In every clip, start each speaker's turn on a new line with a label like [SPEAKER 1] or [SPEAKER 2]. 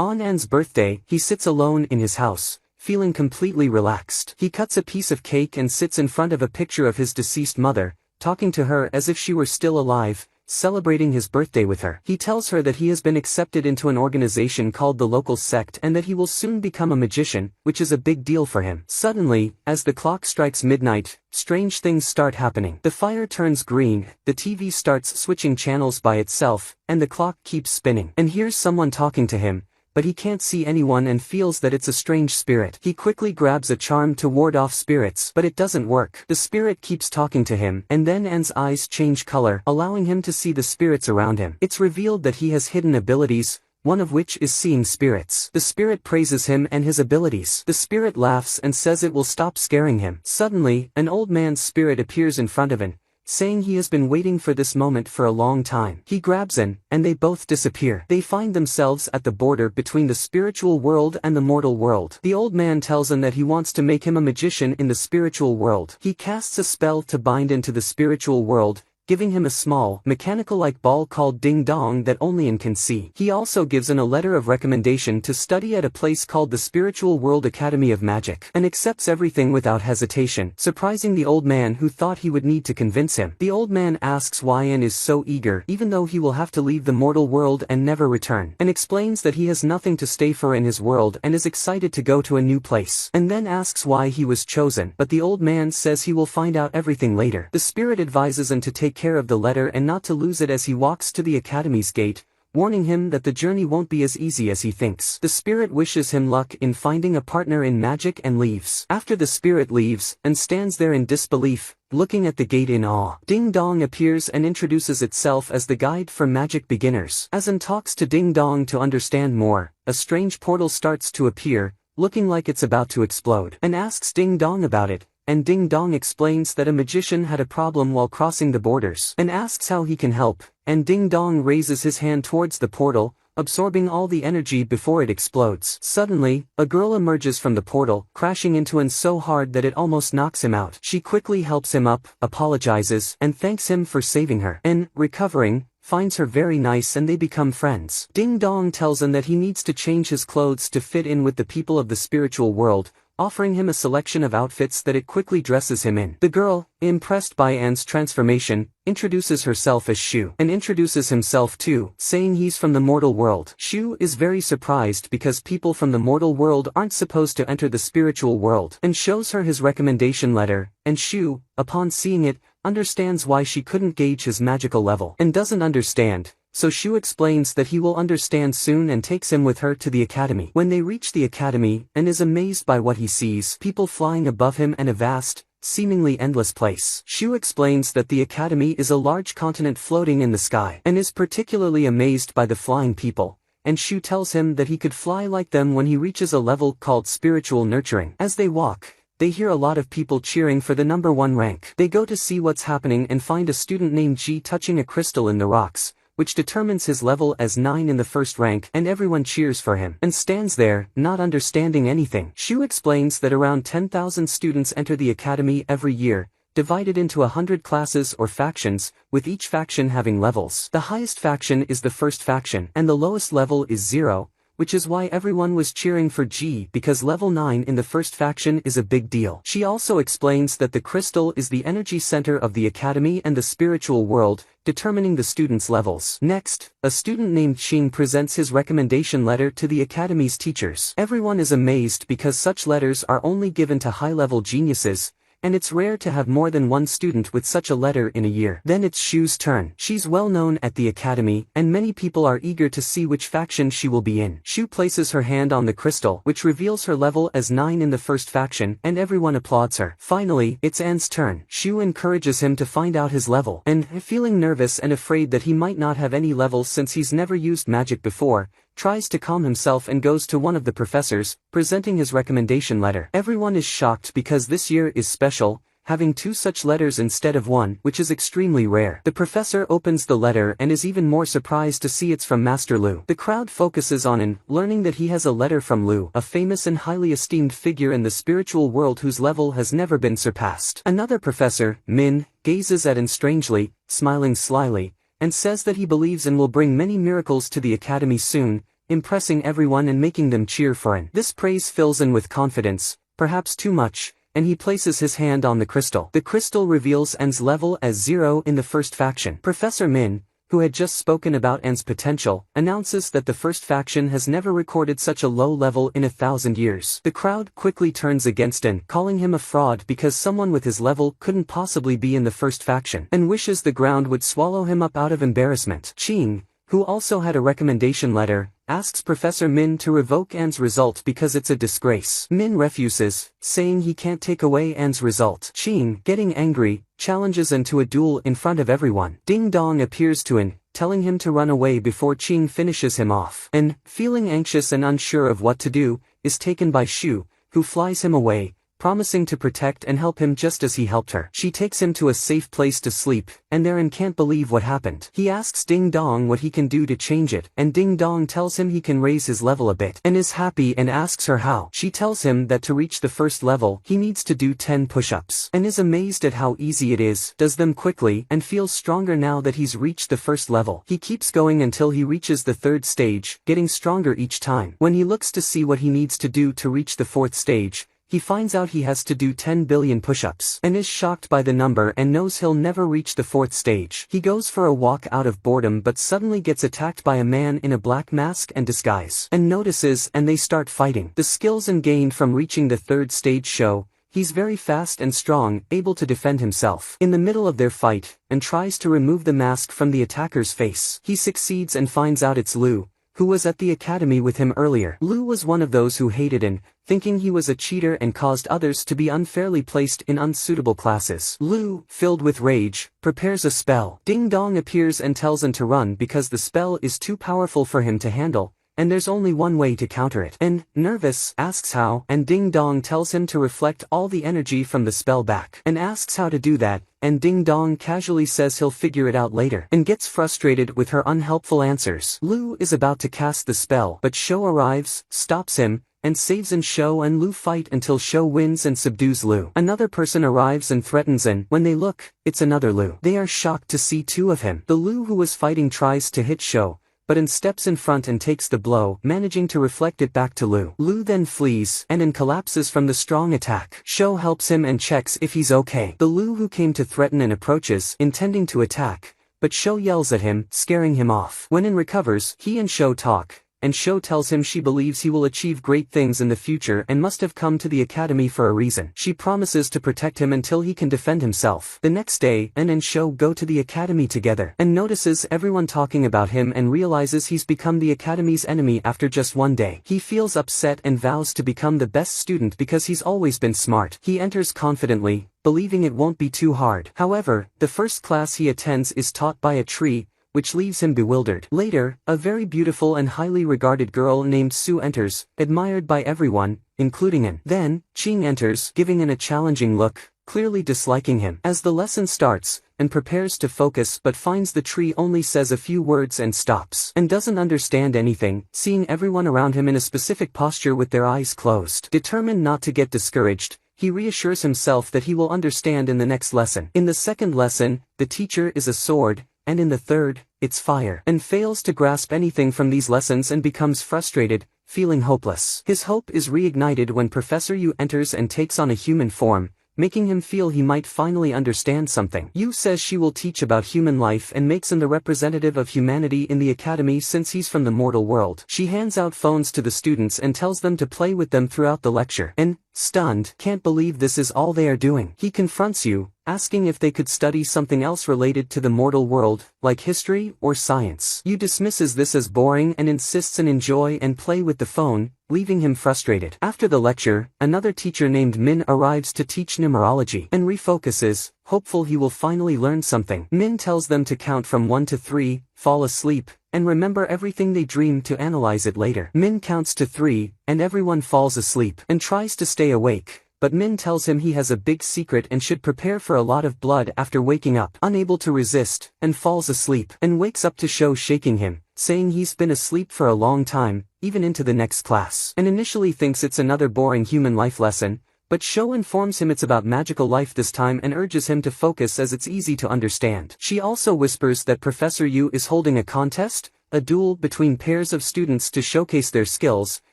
[SPEAKER 1] On An's birthday, he sits alone in his house, feeling completely relaxed. He cuts a piece of cake and sits in front of a picture of his deceased mother, talking to her as if she were still alive, celebrating his birthday with her. He tells her that he has been accepted into an organization called the local sect and that he will soon become a magician, which is a big deal for him. Suddenly, as the clock strikes midnight, strange things start happening. The fire turns green, the TV starts switching channels by itself, and the clock keeps spinning. And here's someone talking to him, but he can't see anyone and feels that it's a strange spirit. He quickly grabs a charm to ward off spirits, but it doesn't work. The spirit keeps talking to him, and then An's eyes change color, allowing him to see the spirits around him. It's revealed that he has hidden abilities, one of which is seeing spirits. The spirit praises him and his abilities. The spirit laughs and says it will stop scaring him. Suddenly, an old man's spirit appears in front of him, saying he has been waiting for this moment for a long time. He grabs An, and they both disappear. They find themselves at the border between the spiritual world and the mortal world. The old man tells him that he wants to make him a magician in the spiritual world. He casts a spell to bind into the spiritual world, giving him a small, mechanical-like ball called Ding Dong that only An can see. He also gives An a letter of recommendation to study at a place called the Spiritual World Academy of Magic. An accepts everything without hesitation, surprising the old man who thought he would need to convince him. The old man asks why An is so eager, even though he will have to leave the mortal world and never return, and explains that he has nothing to stay for in his world and is excited to go to a new place, and then asks why he was chosen, but the old man says he will find out everything later. The spirit advises An to take care of the letter and not to lose it as he walks to the academy's gate, warning him that the journey won't be as easy as he thinks. The spirit wishes him luck in finding a partner in magic and leaves. After the spirit leaves, and stands there in disbelief, looking at the gate in awe. Ding Dong appears and introduces itself as the guide for magic beginners. As An talks to Ding Dong to understand more, a strange portal starts to appear, looking like it's about to explode, and asks Ding Dong about it. And Ding Dong explains that a magician had a problem while crossing the borders, and asks how he can help, and Ding Dong raises his hand towards the portal, absorbing all the energy before it explodes. Suddenly, a girl emerges from the portal, crashing into An so hard that it almost knocks him out. She quickly helps him up, apologizes, and thanks him for saving her. An, recovering, finds her very nice and they become friends. Ding Dong tells An that he needs to change his clothes to fit in with the people of the spiritual world, offering him a selection of outfits that it quickly dresses him in. The girl, impressed by An's transformation, introduces herself as Shu, and introduces himself too, saying he's from the mortal world. Shu is very surprised because people from the mortal world aren't supposed to enter the spiritual world, and shows her his recommendation letter, and Shu, upon seeing it, understands why she couldn't gauge his magical level, and doesn't understand. So Shu explains that he will understand soon and takes him with her to the academy. When they reach the academy, An is amazed by what he sees, people flying above him and a vast, seemingly endless place. Shu explains that the academy is a large continent floating in the sky, and is particularly amazed by the flying people, and Shu tells him that he could fly like them when he reaches a level called spiritual nurturing. As they walk, they hear a lot of people cheering for the number 1 rank. They go to see what's happening and find a student named Ji touching a crystal in the rocks, which determines his level as 9 in the first rank, and everyone cheers for him, and stands there, not understanding anything. Shu explains that around 10,000 students enter the academy every year, divided into 100 classes or factions, with each faction having levels. The highest faction is the first faction, and the lowest level is 0, which is why everyone was cheering for G because level 9 in the first faction is a big deal. She also explains that the crystal is the energy center of the academy and the spiritual world, determining the students' levels. Next, a student named Xing presents his recommendation letter to the academy's teachers. Everyone is amazed because such letters are only given to high-level geniuses, and it's rare to have more than 1 student with such a letter in a year. Then it's Shu's turn. She's well known at the academy, and many people are eager to see which faction she will be in. Shu places her hand on the crystal, which reveals her level as 9 in the first faction, and everyone applauds her. Finally, it's An's turn. Shu encourages him to find out his level, and, feeling nervous and afraid that he might not have any level since he's never used magic before, tries to calm himself and goes to one of the professors, presenting his recommendation letter. Everyone is shocked because this year is special, having 2 such letters instead of 1, which is extremely rare. The professor opens the letter and is even more surprised to see it's from Master Lu. The crowd focuses on him, learning that he has a letter from Lu, a famous and highly esteemed figure in the spiritual world whose level has never been surpassed. Another professor, Min, gazes at him strangely, smiling slyly, and says that he believes and will bring many miracles to the academy soon, impressing everyone and making them cheer for An. This praise fills An with confidence, perhaps too much, and he places his hand on the crystal. The crystal reveals An's level as 0 in the first faction. Professor Min, who had just spoken about An's potential, announces that the first faction has never recorded such a low level in 1,000 years. The crowd quickly turns against An, calling him a fraud because someone with his level couldn't possibly be in the first faction, and wishes the ground would swallow him up out of embarrassment. Qing, who also had a recommendation letter, asks Professor Min to revoke An's result because it's a disgrace. Min refuses, saying he can't take away An's result. Qing, getting angry, challenges An to a duel in front of everyone. Ding Dong appears to An, telling him to run away before Qing finishes him off. An, feeling anxious and unsure of what to do, is taken by Shu, who flies him away, promising to protect and help him just as he helped her. She takes him to a safe place to sleep, and An can't believe what happened. He asks Ding Dong what he can do to change it, and Ding Dong tells him he can raise his level a bit, and is happy and asks her how. She tells him that to reach the first level, he needs to do 10 push-ups, and is amazed at how easy it is, does them quickly, and feels stronger now that he's reached the first level. He keeps going until he reaches the 3rd stage, getting stronger each time. When he looks to see what he needs to do to reach the 4th stage, he finds out he has to do 10 billion push-ups, and is shocked by the number and knows he'll never reach the 4th stage. He goes for a walk out of boredom but suddenly gets attacked by a man in a black mask and disguise, and notices, and they start fighting. The skills An gained from reaching the 3rd stage show he's very fast and strong, able to defend himself. In the middle of their fight, An tries to remove the mask from the attacker's face. He succeeds and finds out it's Lu, who was at the academy with him earlier. Lu was one of those who hated An, thinking he was a cheater and caused others to be unfairly placed in unsuitable classes. Lu, filled with rage, prepares a spell. Ding Dong appears and tells An to run because the spell is too powerful for him to handle, and there's only one way to counter it. An, nervous, asks how, and Ding Dong tells him to reflect all the energy from the spell back, and asks how to do that, and Ding Dong casually says he'll figure it out later, and gets frustrated with her unhelpful answers. Lu is about to cast the spell, but Shou arrives, stops him, and saves An. Shou and Lu fight until Shou wins and subdues Lu. Another person arrives and threatens An. When they look, it's another Lu. They are shocked to see 2 of him. The Lu who was fighting tries to hit Shou, but An steps in front and takes the blow, managing to reflect it back to Lu. Lu then flees, and An collapses from the strong attack. Shou helps him and checks if he's okay. The Lu who came to threaten An approaches, intending to attack, but Shou yells at him, scaring him off. When An recovers, he and Shou talk, and Shou tells him she believes he will achieve great things in the future and must have come to the academy for a reason. She promises to protect him until he can defend himself. The next day, An and Shou go to the academy together, and notices everyone talking about him and realizes he's become the academy's enemy after just one day. He feels upset and vows to become the best student because he's always been smart. He enters confidently, believing it won't be too hard. However, the first class he attends is taught by a tree, which leaves him bewildered. Later, a very beautiful and highly regarded girl named Su enters, admired by everyone, including An. Then, Qing enters, giving An a challenging look, clearly disliking him. As the lesson starts, An prepares to focus but finds the tree only says a few words and stops, and doesn't understand anything, seeing everyone around him in a specific posture with their eyes closed. Determined not to get discouraged, he reassures himself that he will understand in the next lesson. In the second lesson, the teacher is a sword, and in the third, it's fire. And fails to grasp anything from these lessons and becomes frustrated, feeling hopeless. His hope is reignited when Professor Yu enters and takes on a human form, making him feel he might finally understand something. Yu says she will teach about human life and makes him the representative of humanity in the academy since he's from the mortal world. She hands out phones to the students and tells them to play with them throughout the lecture. And, stunned, can't believe this is all they are doing. He confronts Yu, asking if they could study something else related to the mortal world, like history or science. Yu dismisses this as boring and insists on enjoy and play with the phone, leaving him frustrated. After the lecture, another teacher named Min arrives to teach numerology, and refocuses, hopeful he will finally learn something. Min tells them to count from 1 to 3, fall asleep, and remember everything they dreamed to analyze it later. Min counts to 3, and everyone falls asleep, and tries to stay awake. But Min tells him he has a big secret and should prepare for a lot of blood after waking up. Unable to resist, and falls asleep, and wakes up to Shou shaking him, saying he's been asleep for a long time, even into the next class. And initially thinks it's another boring human life lesson, but Shou informs him it's about magical life this time and urges him to focus as it's easy to understand. She also whispers that Professor Yu is holding a contest, a duel between pairs of students to showcase their skills,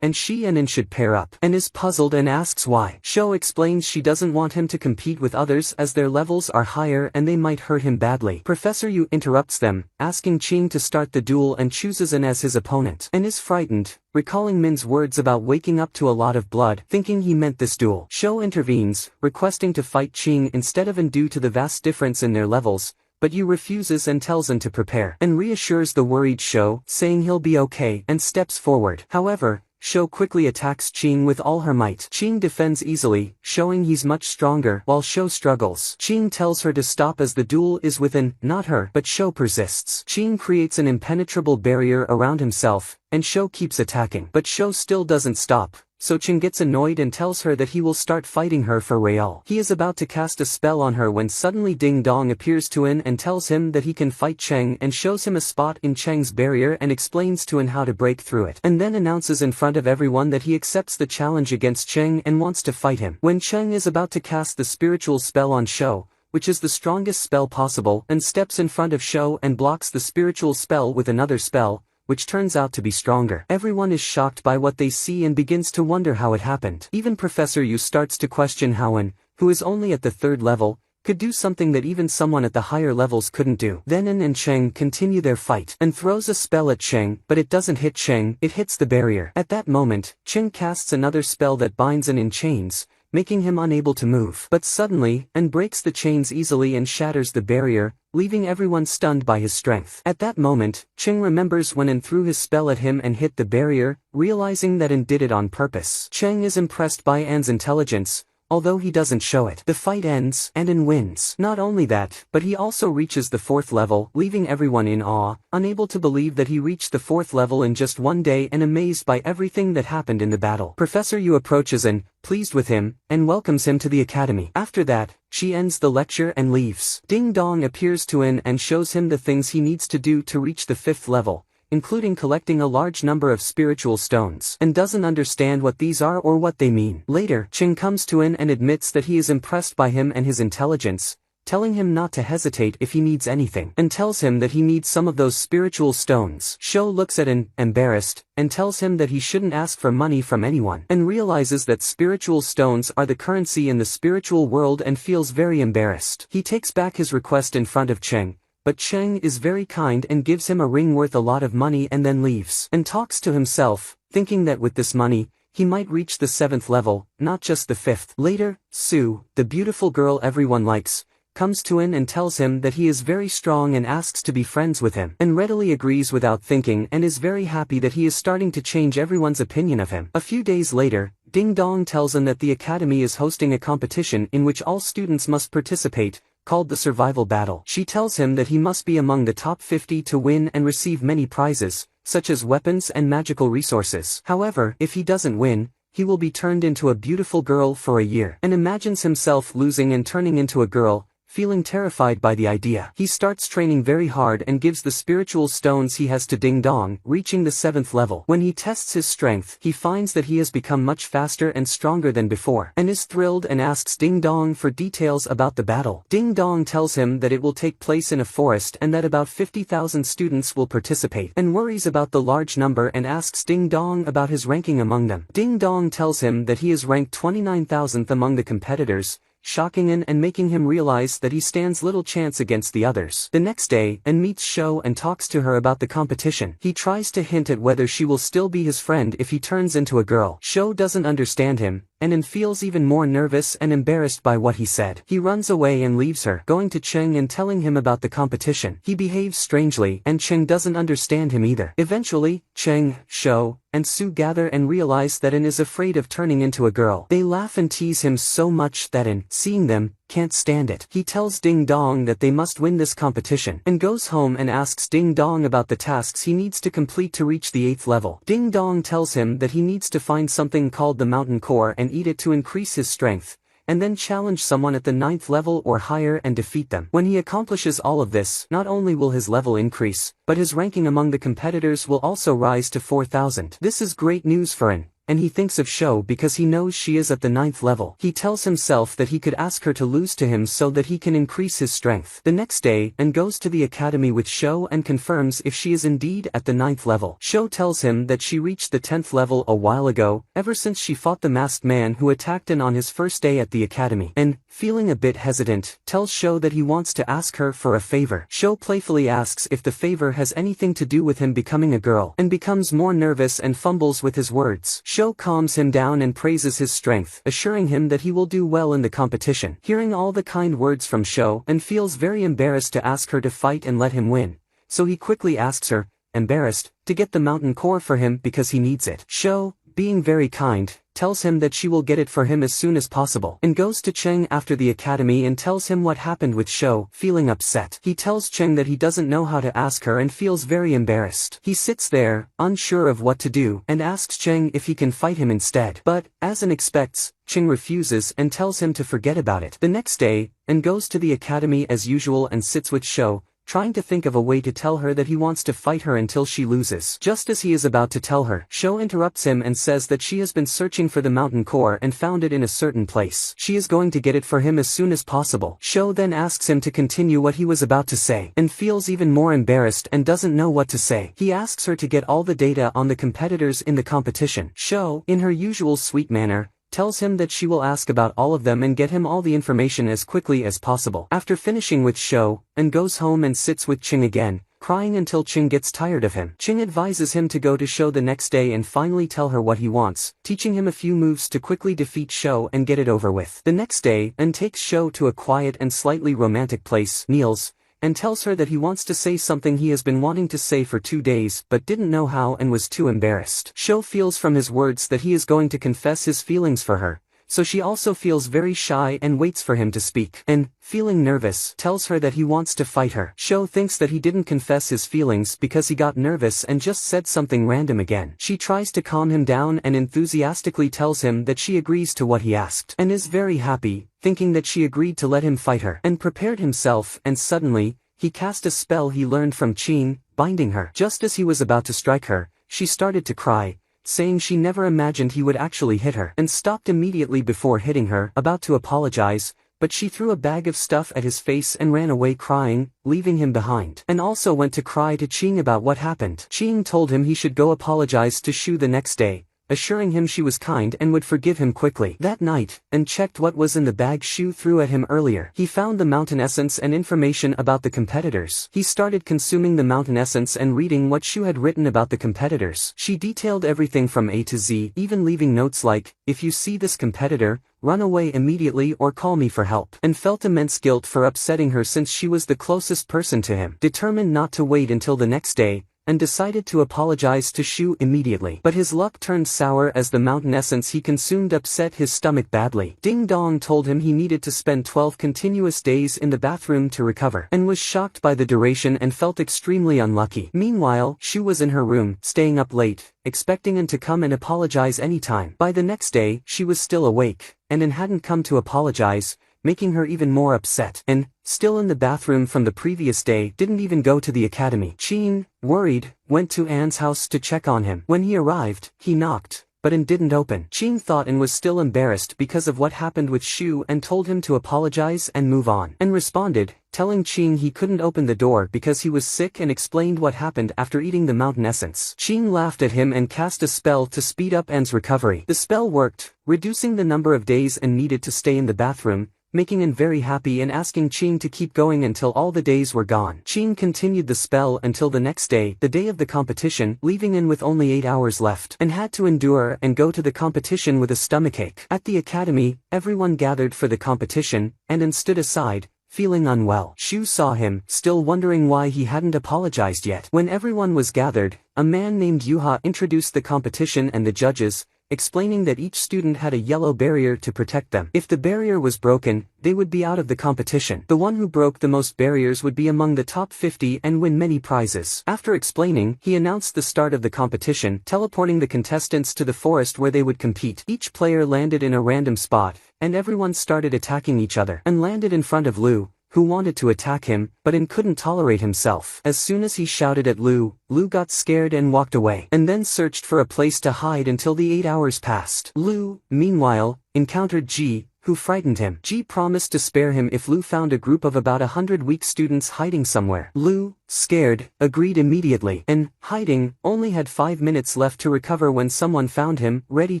[SPEAKER 1] and she and An should pair up. An is puzzled and asks why. Sho explains she doesn't want him to compete with others as their levels are higher and they might hurt him badly. Professor Yu interrupts them, asking Ching to start the duel and chooses An as his opponent. An is frightened, recalling Min's words about waking up to a lot of blood, thinking he meant this duel. Sho intervenes, requesting to fight Ching instead of An due to the vast difference in their levels, but Yu refuses and tells An to prepare. An reassures the worried Sho, saying he'll be okay, and steps forward. However, Sho quickly attacks Ching with all her might. Ching defends easily, showing he's much stronger, while Sho struggles. Ching tells her to stop as the duel is with An, not her, but Sho persists. Ching creates an impenetrable barrier around himself, and Sho keeps attacking. But Sho still doesn't stop, so Ching gets annoyed and tells her that he will start fighting her for real. He is about to cast a spell on her when suddenly Ding Dong appears to An and tells him that he can fight Cheng and shows him a spot in Cheng's barrier and explains to An how to break through it. And then announces in front of everyone that he accepts the challenge against Cheng and wants to fight him. When Cheng is about to cast the spiritual spell on Sho, which is the strongest spell possible, and steps in front of Sho and blocks the spiritual spell with another spell, which turns out to be stronger. Everyone is shocked by what they see and begins to wonder how it happened. Even Professor Yu starts to question how An, who is only at the 3rd level, could do something that even someone at the higher levels couldn't do. Then An and Cheng continue their fight, and throws a spell at Cheng, but it doesn't hit Cheng, it hits the barrier. At that moment, Cheng casts another spell that binds An in chains, making him unable to move. But suddenly, An breaks the chains easily and shatters the barrier, leaving everyone stunned by his strength. At that moment, Cheng remembers when An threw his spell at him and hit the barrier, realizing that An did it on purpose. Cheng is impressed by An's intelligence, although he doesn't show it. The fight ends, and An wins. Not only that, but he also reaches the 4th level, leaving everyone in awe, unable to believe that he reached the 4th level in just one day and amazed by everything that happened in the battle. Professor Yu approaches An, pleased with him, and welcomes him to the academy. After that, she ends the lecture and leaves. Ding Dong appears to An and shows him the things he needs to do to reach the 5th level, including collecting a large number of spiritual stones, and doesn't understand what these are or what they mean. Later, Ching comes to An and admits that he is impressed by him and his intelligence, telling him not to hesitate if he needs anything, and tells him that he needs some of those spiritual stones. Sho looks at An, embarrassed, and tells him that he shouldn't ask for money from anyone, and realizes that spiritual stones are the currency in the spiritual world and feels very embarrassed. He takes back his request in front of Cheng, but Cheng is very kind and gives him a ring worth a lot of money and then leaves, and talks to himself, thinking that with this money, he might reach the 7th level, not just the 5th. Later, Sue, the beautiful girl everyone likes, comes to An and tells him that he is very strong and asks to be friends with him, and readily agrees without thinking and is very happy that he is starting to change everyone's opinion of him. A few days later, Ding Dong tells An that the academy is hosting a competition in which all students must participate, called the Survival Battle. She tells him that he must be among the top 50 to win and receive many prizes, such as weapons and magical resources. However, if he doesn't win, he will be turned into a beautiful girl for a year, and imagines himself losing and turning into a girl, feeling terrified by the idea. He starts training very hard and gives the spiritual stones he has to Ding Dong, reaching the 7th level. When he tests his strength, he finds that he has become much faster and stronger than before, and is thrilled and asks Ding Dong for details about the battle. Ding Dong tells him that it will take place in a forest and that about 50,000 students will participate, and worries about the large number and asks Ding Dong about his ranking among them. Ding Dong tells him that he is ranked 29,000th among the competitors, shocking An and making him realize that he stands little chance against the others. The next day, An meets Sho and talks to her about the competition. He tries to hint at whether she will still be his friend if he turns into a girl. Sho doesn't understand him, and An feels even more nervous and embarrassed by what he said. He runs away and leaves her, going to Cheng and telling him about the competition. He behaves strangely, and Cheng doesn't understand him either. Eventually, Cheng, Sho, and Sue gather and realize that An is afraid of turning into a girl. They laugh and tease him so much that An, seeing them, can't stand it. He tells Ding Dong that they must win this competition, and goes home and asks Ding Dong about the tasks he needs to complete to reach the 8th level. Ding Dong tells him that he needs to find something called the mountain core and eat it to increase his strength, and then challenge someone at the 9th level or higher and defeat them. When he accomplishes all of this, not only will his level increase, but his ranking among the competitors will also rise to 4,000. This is great news for An, and he thinks of Sho because he knows she is at the 9th level. He tells himself that he could ask her to lose to him so that he can increase his strength. The next day, An goes to the academy with Sho and confirms if she is indeed at the 9th level. Sho tells him that she reached the 10th level a while ago, ever since she fought the masked man who attacked An on his first day at the academy. And, feeling a bit hesitant, tells Sho that he wants to ask her for a favor. Sho playfully asks if the favor has anything to do with him becoming a girl, and becomes more nervous and fumbles with his words. Sho calms him down and praises his strength, assuring him that he will do well in the competition. Hearing all the kind words from Sho, An feels very embarrassed to ask her to fight and let him win, so he quickly asks her, embarrassed, to get the mountain core for him because he needs it. Sho, being very kind, tells him that she will get it for him as soon as possible, and goes to Cheng after the academy and tells him what happened with Sho. Feeling upset, he tells Cheng that he doesn't know how to ask her and feels very embarrassed. He sits there, unsure of what to do, and asks Cheng if he can fight him instead. But, as An expects, Cheng refuses and tells him to forget about it. The next day, An goes to the academy as usual and sits with Sho, trying to think of a way to tell her that he wants to fight her until she loses. Just as he is about to tell her, Sho interrupts him and says that she has been searching for the mountain core and found it in a certain place. She is going to get it for him as soon as possible. Sho then asks him to continue what he was about to say, and feels even more embarrassed and doesn't know what to say. He asks her to get all the data on the competitors in the competition. Sho, in her usual sweet manner, tells him that she will ask about all of them and get him all the information as quickly as possible. After finishing with Sho, An goes home and sits with Cheng again, crying until Cheng gets tired of him. Cheng advises him to go to Sho the next day and finally tell her what he wants, teaching him a few moves to quickly defeat Sho and get it over with. The next day, An takes Sho to a quiet and slightly romantic place, kneels, and tells her that he wants to say something he has been wanting to say for 2 days but didn't know how and was too embarrassed. Sho feels from his words that he is going to confess his feelings for her, so she also feels very shy and waits for him to speak. And, feeling nervous, tells her that he wants to fight her. Sho thinks that he didn't confess his feelings because he got nervous and just said something random again. She tries to calm him down and enthusiastically tells him that she agrees to what he asked, and is very happy, thinking that she agreed to let him fight her, and prepared himself, and suddenly, he cast a spell he learned from Qin, binding her. Just as he was about to strike her, she started to cry, saying she never imagined he would actually hit her, and stopped immediately before hitting her, about to apologize, but she threw a bag of stuff at his face and ran away crying, leaving him behind. And also went to cry to Qing about what happened. Qing told him he should go apologize to Shu the next day, assuring him she was kind and would forgive him quickly. That night, and checked what was in the bag Shu threw at him earlier. He found the mountain essence and information about the competitors. He started consuming the mountain essence and reading what Shu had written about the competitors. She detailed everything from A to Z, even leaving notes like, "If you see this competitor, run away immediately or call me for help," and felt immense guilt for upsetting her since she was the closest person to him. Determined not to wait until the next day, and decided to apologize to Shu immediately. But his luck turned sour as the mountain essence he consumed upset his stomach badly. Ding Dong told him he needed to spend 12 continuous days in the bathroom to recover, and was shocked by the duration and felt extremely unlucky. Meanwhile, Shu was in her room, staying up late, expecting An to come and apologize anytime. By the next day, she was still awake, and An hadn't come to apologize, making her even more upset. And, still in the bathroom from the previous day, didn't even go to the academy. Qin, worried, went to An's house to check on him. When he arrived, he knocked, but An didn't open. Qin thought An was still embarrassed because of what happened with Shu and told him to apologize and move on. An responded, telling Qin he couldn't open the door because he was sick and explained what happened after eating the mountain essence. Qin laughed at him and cast a spell to speed up An's recovery. The spell worked, reducing the number of days An needed to stay in the bathroom, making An very happy and asking Qin to keep going until all the days were gone. Qin continued the spell until the next day, the day of the competition, leaving An with only 8 hours left, and had to endure and go to the competition with a stomachache. At the academy, everyone gathered for the competition, and An stood aside, feeling unwell. Shu saw him, still wondering why he hadn't apologized yet. When everyone was gathered, a man named Yuha introduced the competition and the judges, explaining that each student had a yellow barrier to protect them. If the barrier was broken, they would be out of the competition. The one who broke the most barriers would be among the top 50 and win many prizes. After explaining, he announced the start of the competition, teleporting the contestants to the forest where they would compete. Each player landed in a random spot, and everyone started attacking each other, and landed in front of Lu, who wanted to attack him, but couldn't tolerate himself. As soon as he shouted at Lu, Lu got scared and walked away, and then searched for a place to hide until the 8 hours passed. Lu, meanwhile, encountered Ji, who frightened him. Ji promised to spare him if Lu found a group of about 100 weak students hiding somewhere. Lu, scared, agreed immediately, and, hiding, only had 5 minutes left to recover when someone found him, ready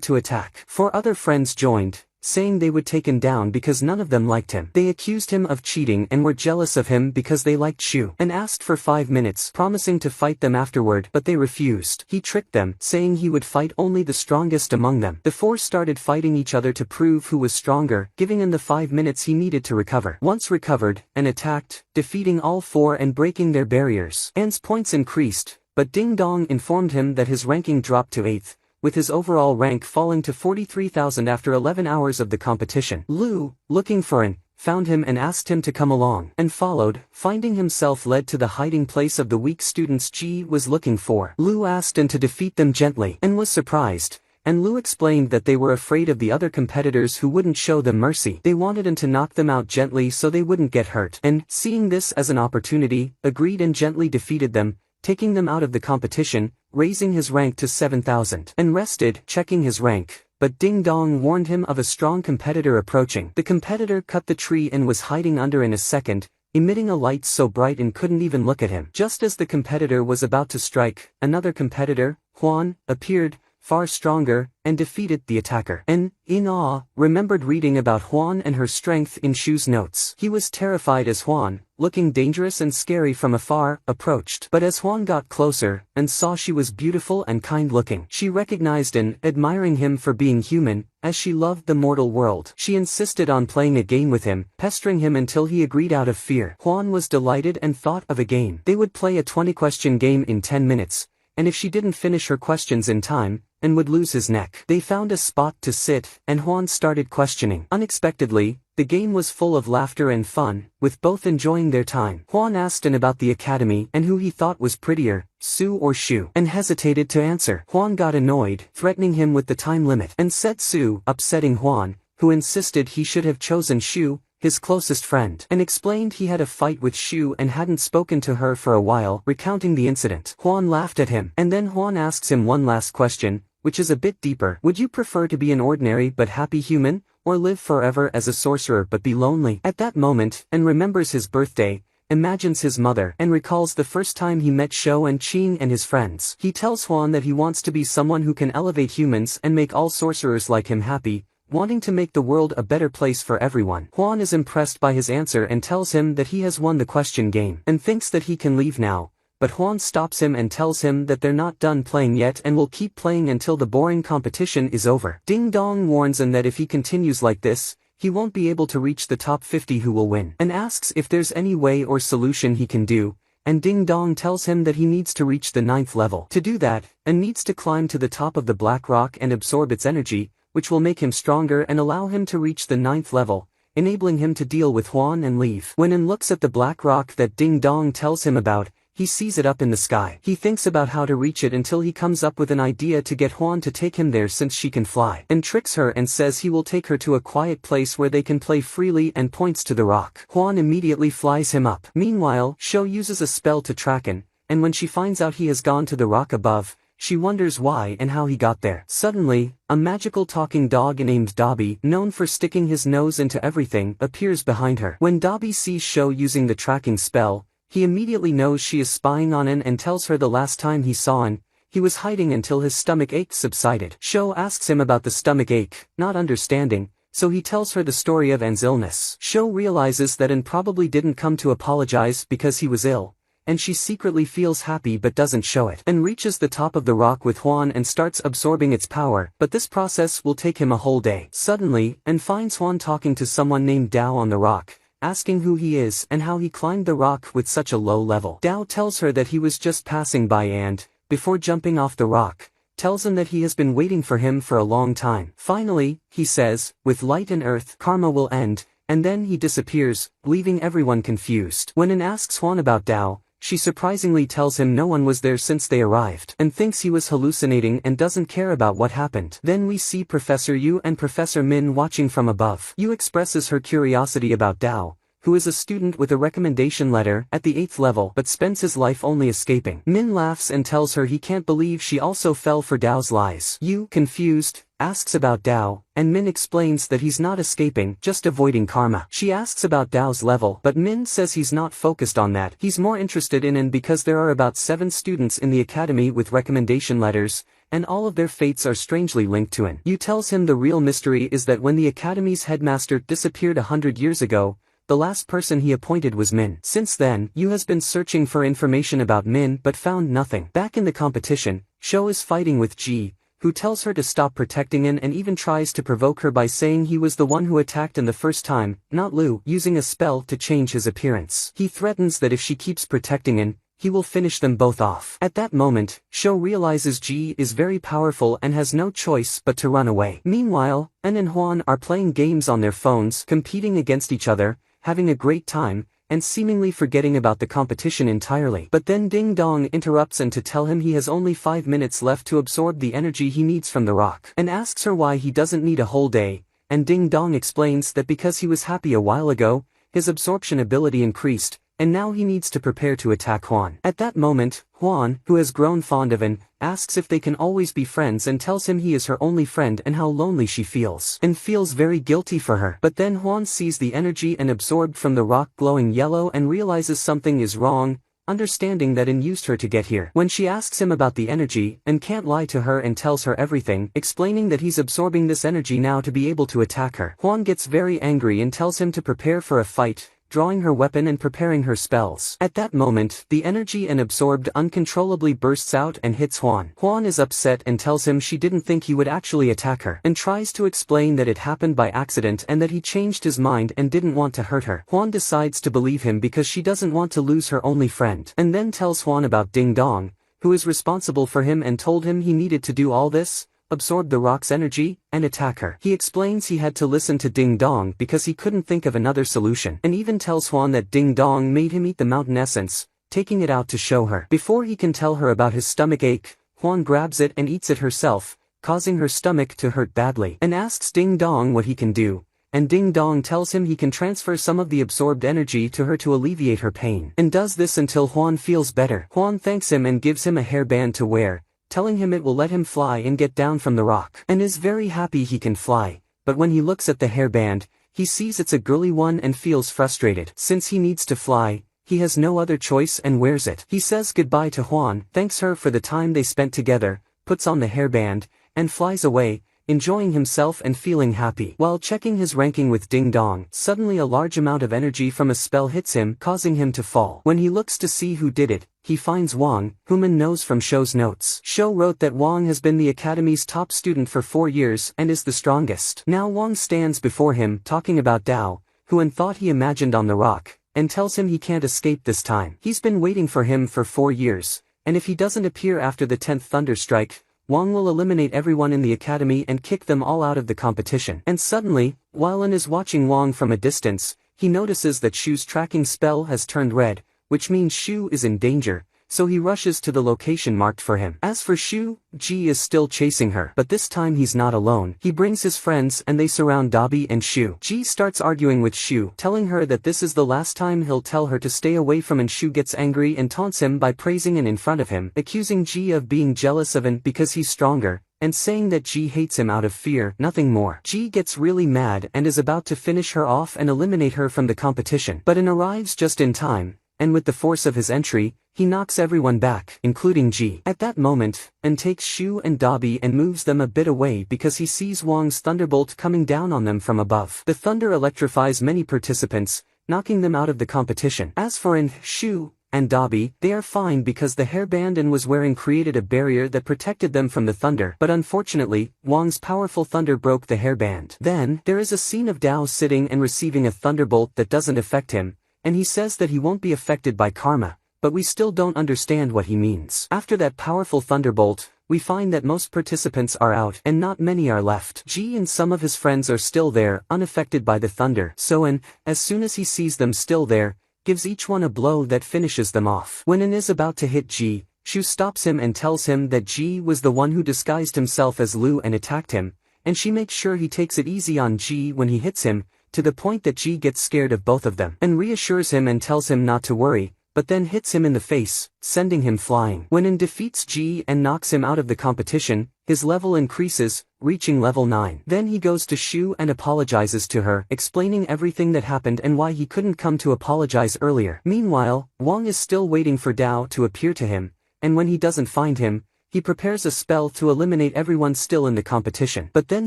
[SPEAKER 1] to attack. 4 other friends joined, saying they would take him down because none of them liked him. They accused him of cheating and were jealous of him because they liked Shu, and asked for 5 minutes, promising to fight them afterward, but they refused. He tricked them, saying he would fight only the strongest among them. The 4 started fighting each other to prove who was stronger, giving him the 5 minutes he needed to recover. Once recovered, and attacked, defeating all 4 and breaking their barriers. An's points increased, but Ding Dong informed him that his ranking dropped to 8th. With his overall rank falling to 43,000 after 11 hours of the competition. Lu, looking for An, found him and asked him to come along, and followed, finding himself led to the hiding place of the weak students Ji was looking for. Lu asked An to defeat them gently, and was surprised, and Lu explained that they were afraid of the other competitors who wouldn't show them mercy. They wanted An to knock them out gently so they wouldn't get hurt, and, seeing this as an opportunity, agreed and gently defeated them, taking them out of the competition, raising his rank to 7,000. And rested, checking his rank, but Ding Dong warned him of a strong competitor approaching. The competitor cut the tree and was hiding under in a second, emitting a light so bright and couldn't even look at him. Just as the competitor was about to strike, another competitor, Huan, appeared, far stronger, and defeated the attacker. And, in awe, remembered reading about Huan and her strength in Shu's notes. He was terrified as Huan, looking dangerous and scary from afar, approached. But as Huan got closer, and saw she was beautiful and kind-looking, she recognized An, admiring him for being human, as she loved the mortal world. She insisted on playing a game with him, pestering him until he agreed out of fear. Huan was delighted and thought of a game. They would play a 20-question game in 10 minutes, and if she didn't finish her questions in time, and would lose his neck. They found a spot to sit, and Huan started questioning. Unexpectedly, the game was full of laughter and fun, with both enjoying their time. Huan asked An about the academy and who he thought was prettier, Su or Shu, and hesitated to answer. Huan got annoyed, threatening him with the time limit, and said Su, upsetting Huan, who insisted he should have chosen Shu, his closest friend, and explained he had a fight with Shu and hadn't spoken to her for a while, recounting the incident. Huan laughed at him, and then Huan asks him one last question, which is a bit deeper. Would you prefer to be an ordinary but happy human, or live forever as a sorcerer but be lonely? At that moment, An remembers his birthday, imagines his mother, and recalls the first time he met Shou and Qing and his friends. He tells Huan that he wants to be someone who can elevate humans and make all sorcerers like him happy, wanting to make the world a better place for everyone. Huan is impressed by his answer and tells him that he has won the question game, and thinks that he can leave now. But Huan stops him and tells him that they're not done playing yet and will keep playing until the boring competition is over. Ding Dong warns him that if he continues like this, he won't be able to reach the top 50 who will win, and asks if there's any way or solution he can do, and Ding Dong tells him that he needs to reach the 9th level. To do that, and needs to climb to the top of the black rock and absorb its energy, which will make him stronger and allow him to reach the 9th level, enabling him to deal with Huan and leave. When An looks at the black rock that Ding Dong tells him about, he sees it up in the sky. He thinks about how to reach it until he comes up with an idea to get Huan to take him there since she can fly, and tricks her and says he will take her to a quiet place where they can play freely and points to the rock. Huan immediately flies him up. Meanwhile, Shou uses a spell to track An, and when she finds out he has gone to the rock above, she wonders why and how he got there. Suddenly, a magical talking dog named Dobby, known for sticking his nose into everything, appears behind her. When Dobby sees Shou using the tracking spell, he immediately knows she is spying on An and tells her the last time he saw An, he was hiding until his stomach ache subsided. Shou asks him about the stomach ache, not understanding, so he tells her the story of An's illness. Shou realizes that An probably didn't come to apologize because he was ill, and she secretly feels happy but doesn't show it. An reaches the top of the rock with Huan and starts absorbing its power, but this process will take him a whole day. Suddenly, An finds Huan talking to someone named Dao on the rock, asking who he is and how he climbed the rock with such a low level. Dao tells her that he was just passing by and, before jumping off the rock, tells him that he has been waiting for him for a long time. Finally, he says, with light and earth, karma will end, and then he disappears, leaving everyone confused. When An asks Huan about Dao, she surprisingly tells him no one was there since they arrived, and thinks he was hallucinating and doesn't care about what happened. Then we see Professor Yu and Professor Min watching from above. Yu expresses her curiosity about Dao, who is a student with a recommendation letter at the 8th level but spends his life only escaping. Min laughs and tells her he can't believe she also fell for Dao's lies. Yu, confused, asks about Dao, and Min explains that he's not escaping, just avoiding karma. She asks about Dao's level, but Min says he's not focused on that. He's more interested in because there are about 7 students in the academy with recommendation letters, and all of their fates are strangely linked to An. Yu tells him the real mystery is that when the academy's headmaster disappeared 100 years ago, the last person he appointed was Min. Since then, Yu has been searching for information about Min but found nothing. Back in the competition, Shou is fighting with Ji, who tells her to stop protecting An and even tries to provoke her by saying he was the one who attacked An the first time, not Lu, using a spell to change his appearance. He threatens that if she keeps protecting An, he will finish them both off. At that moment, Shou realizes Ji is very powerful and has no choice but to run away. Meanwhile, An and Huan are playing games on their phones, competing against each other, having a great time, and seemingly forgetting about the competition entirely. But then Ding Dong interrupts An to tell him he has only 5 minutes left to absorb the energy he needs from the rock, and asks her why he doesn't need a whole day, and Ding Dong explains that because he was happy a while ago, his absorption ability increased, and now he needs to prepare to attack Huan. At that moment, Huan, who has grown fond of An, asks if they can always be friends and tells him he is her only friend and how lonely she feels. And feels very guilty for her. But then Huan sees the energy and absorbed from the rock glowing yellow and realizes something is wrong, understanding that An used her to get here. When she asks him about the energy, An can't lie to her and tells her everything, explaining that he's absorbing this energy now to be able to attack her. Huan gets very angry and tells him to prepare for a fight, drawing her weapon and preparing her spells. At that moment, the energy An absorbed uncontrollably bursts out and hits Huan. Huan is upset and tells him she didn't think he would actually attack her, and tries to explain that it happened by accident and that he changed his mind and didn't want to hurt her. Huan decides to believe him because she doesn't want to lose her only friend, and then tells Huan about Ding Dong, who is responsible for him and told him he needed to do all this, absorb the rock's energy, and attack her. He explains he had to listen to Ding Dong because he couldn't think of another solution, and even tells Huan that Ding Dong made him eat the mountain essence, taking it out to show her. Before he can tell her about his stomach ache, Huan grabs it and eats it herself, causing her stomach to hurt badly, and asks Ding Dong what he can do, and Ding Dong tells him he can transfer some of the absorbed energy to her to alleviate her pain, and does this until Huan feels better. Huan thanks him and gives him a hairband to wear, telling him it will let him fly and get down from the rock, and is very happy he can fly, but when he looks at the hairband, he sees it's a girly one and feels frustrated. Since he needs to fly, he has no other choice and wears it. He says goodbye to Huan, thanks her for the time they spent together, puts on the hairband, and flies away, enjoying himself and feeling happy. While checking his ranking with Ding Dong, suddenly a large amount of energy from a spell hits him, causing him to fall. When he looks to see who did it, he finds Wang, whom An knows from Shou's notes. Shou wrote that Wang has been the academy's top student for 4 years and is the strongest. Now Wang stands before him talking about Dao, who An thought he imagined on the rock, and tells him he can't escape this time. He's been waiting for him for 4 years, and if he doesn't appear after the 10th thunder strike, Wang will eliminate everyone in the academy and kick them all out of the competition. And suddenly, while An is watching Wang from a distance, he notices that Shu's tracking spell has turned red, which means Shu is in danger, so he rushes to the location marked for him. As for Shu, Ji is still chasing her, but this time he's not alone. He brings his friends and they surround Dabi and Shu. Ji starts arguing with Shu, telling her that this is the last time he'll tell her to stay away from An. Shu gets angry and taunts him by praising An in front of him, accusing Ji of being jealous of An because he's stronger, and saying that Ji hates him out of fear, nothing more. Ji gets really mad and is about to finish her off and eliminate her from the competition, but An arrives just in time, and with the force of his entry, he knocks everyone back, including Ji. At that moment, An takes Shu and Dabi and moves them a bit away because he sees Wang's thunderbolt coming down on them from above. The thunder electrifies many participants, knocking them out of the competition. As for An, Shu, and Dabi, they are fine because the hairband An was wearing created a barrier that protected them from the thunder, but unfortunately, Wang's powerful thunder broke the hairband. Then, there is a scene of Dao sitting and receiving a thunderbolt that doesn't affect him, and he says that he won't be affected by karma, but we still don't understand what he means. After that powerful thunderbolt, we find that most participants are out and not many are left. Ji and some of his friends are still there, unaffected by the thunder, so An, as soon as he sees them still there, gives each one a blow that finishes them off. When An is about to hit Ji, Shu stops him and tells him that Ji was the one who disguised himself as Lu and attacked him, and she makes sure he takes it easy on Ji when he hits him, to the point that Ji gets scared of both of them, and reassures him and tells him not to worry, but then hits him in the face, sending him flying. When In defeats Ji and knocks him out of the competition, his level increases, reaching level 9. Then he goes to Shu and apologizes to her, explaining everything that happened and why he couldn't come to apologize earlier. Meanwhile, Wang is still waiting for Dao to appear to him, and when he doesn't find him, he prepares a spell to eliminate everyone still in the competition. But then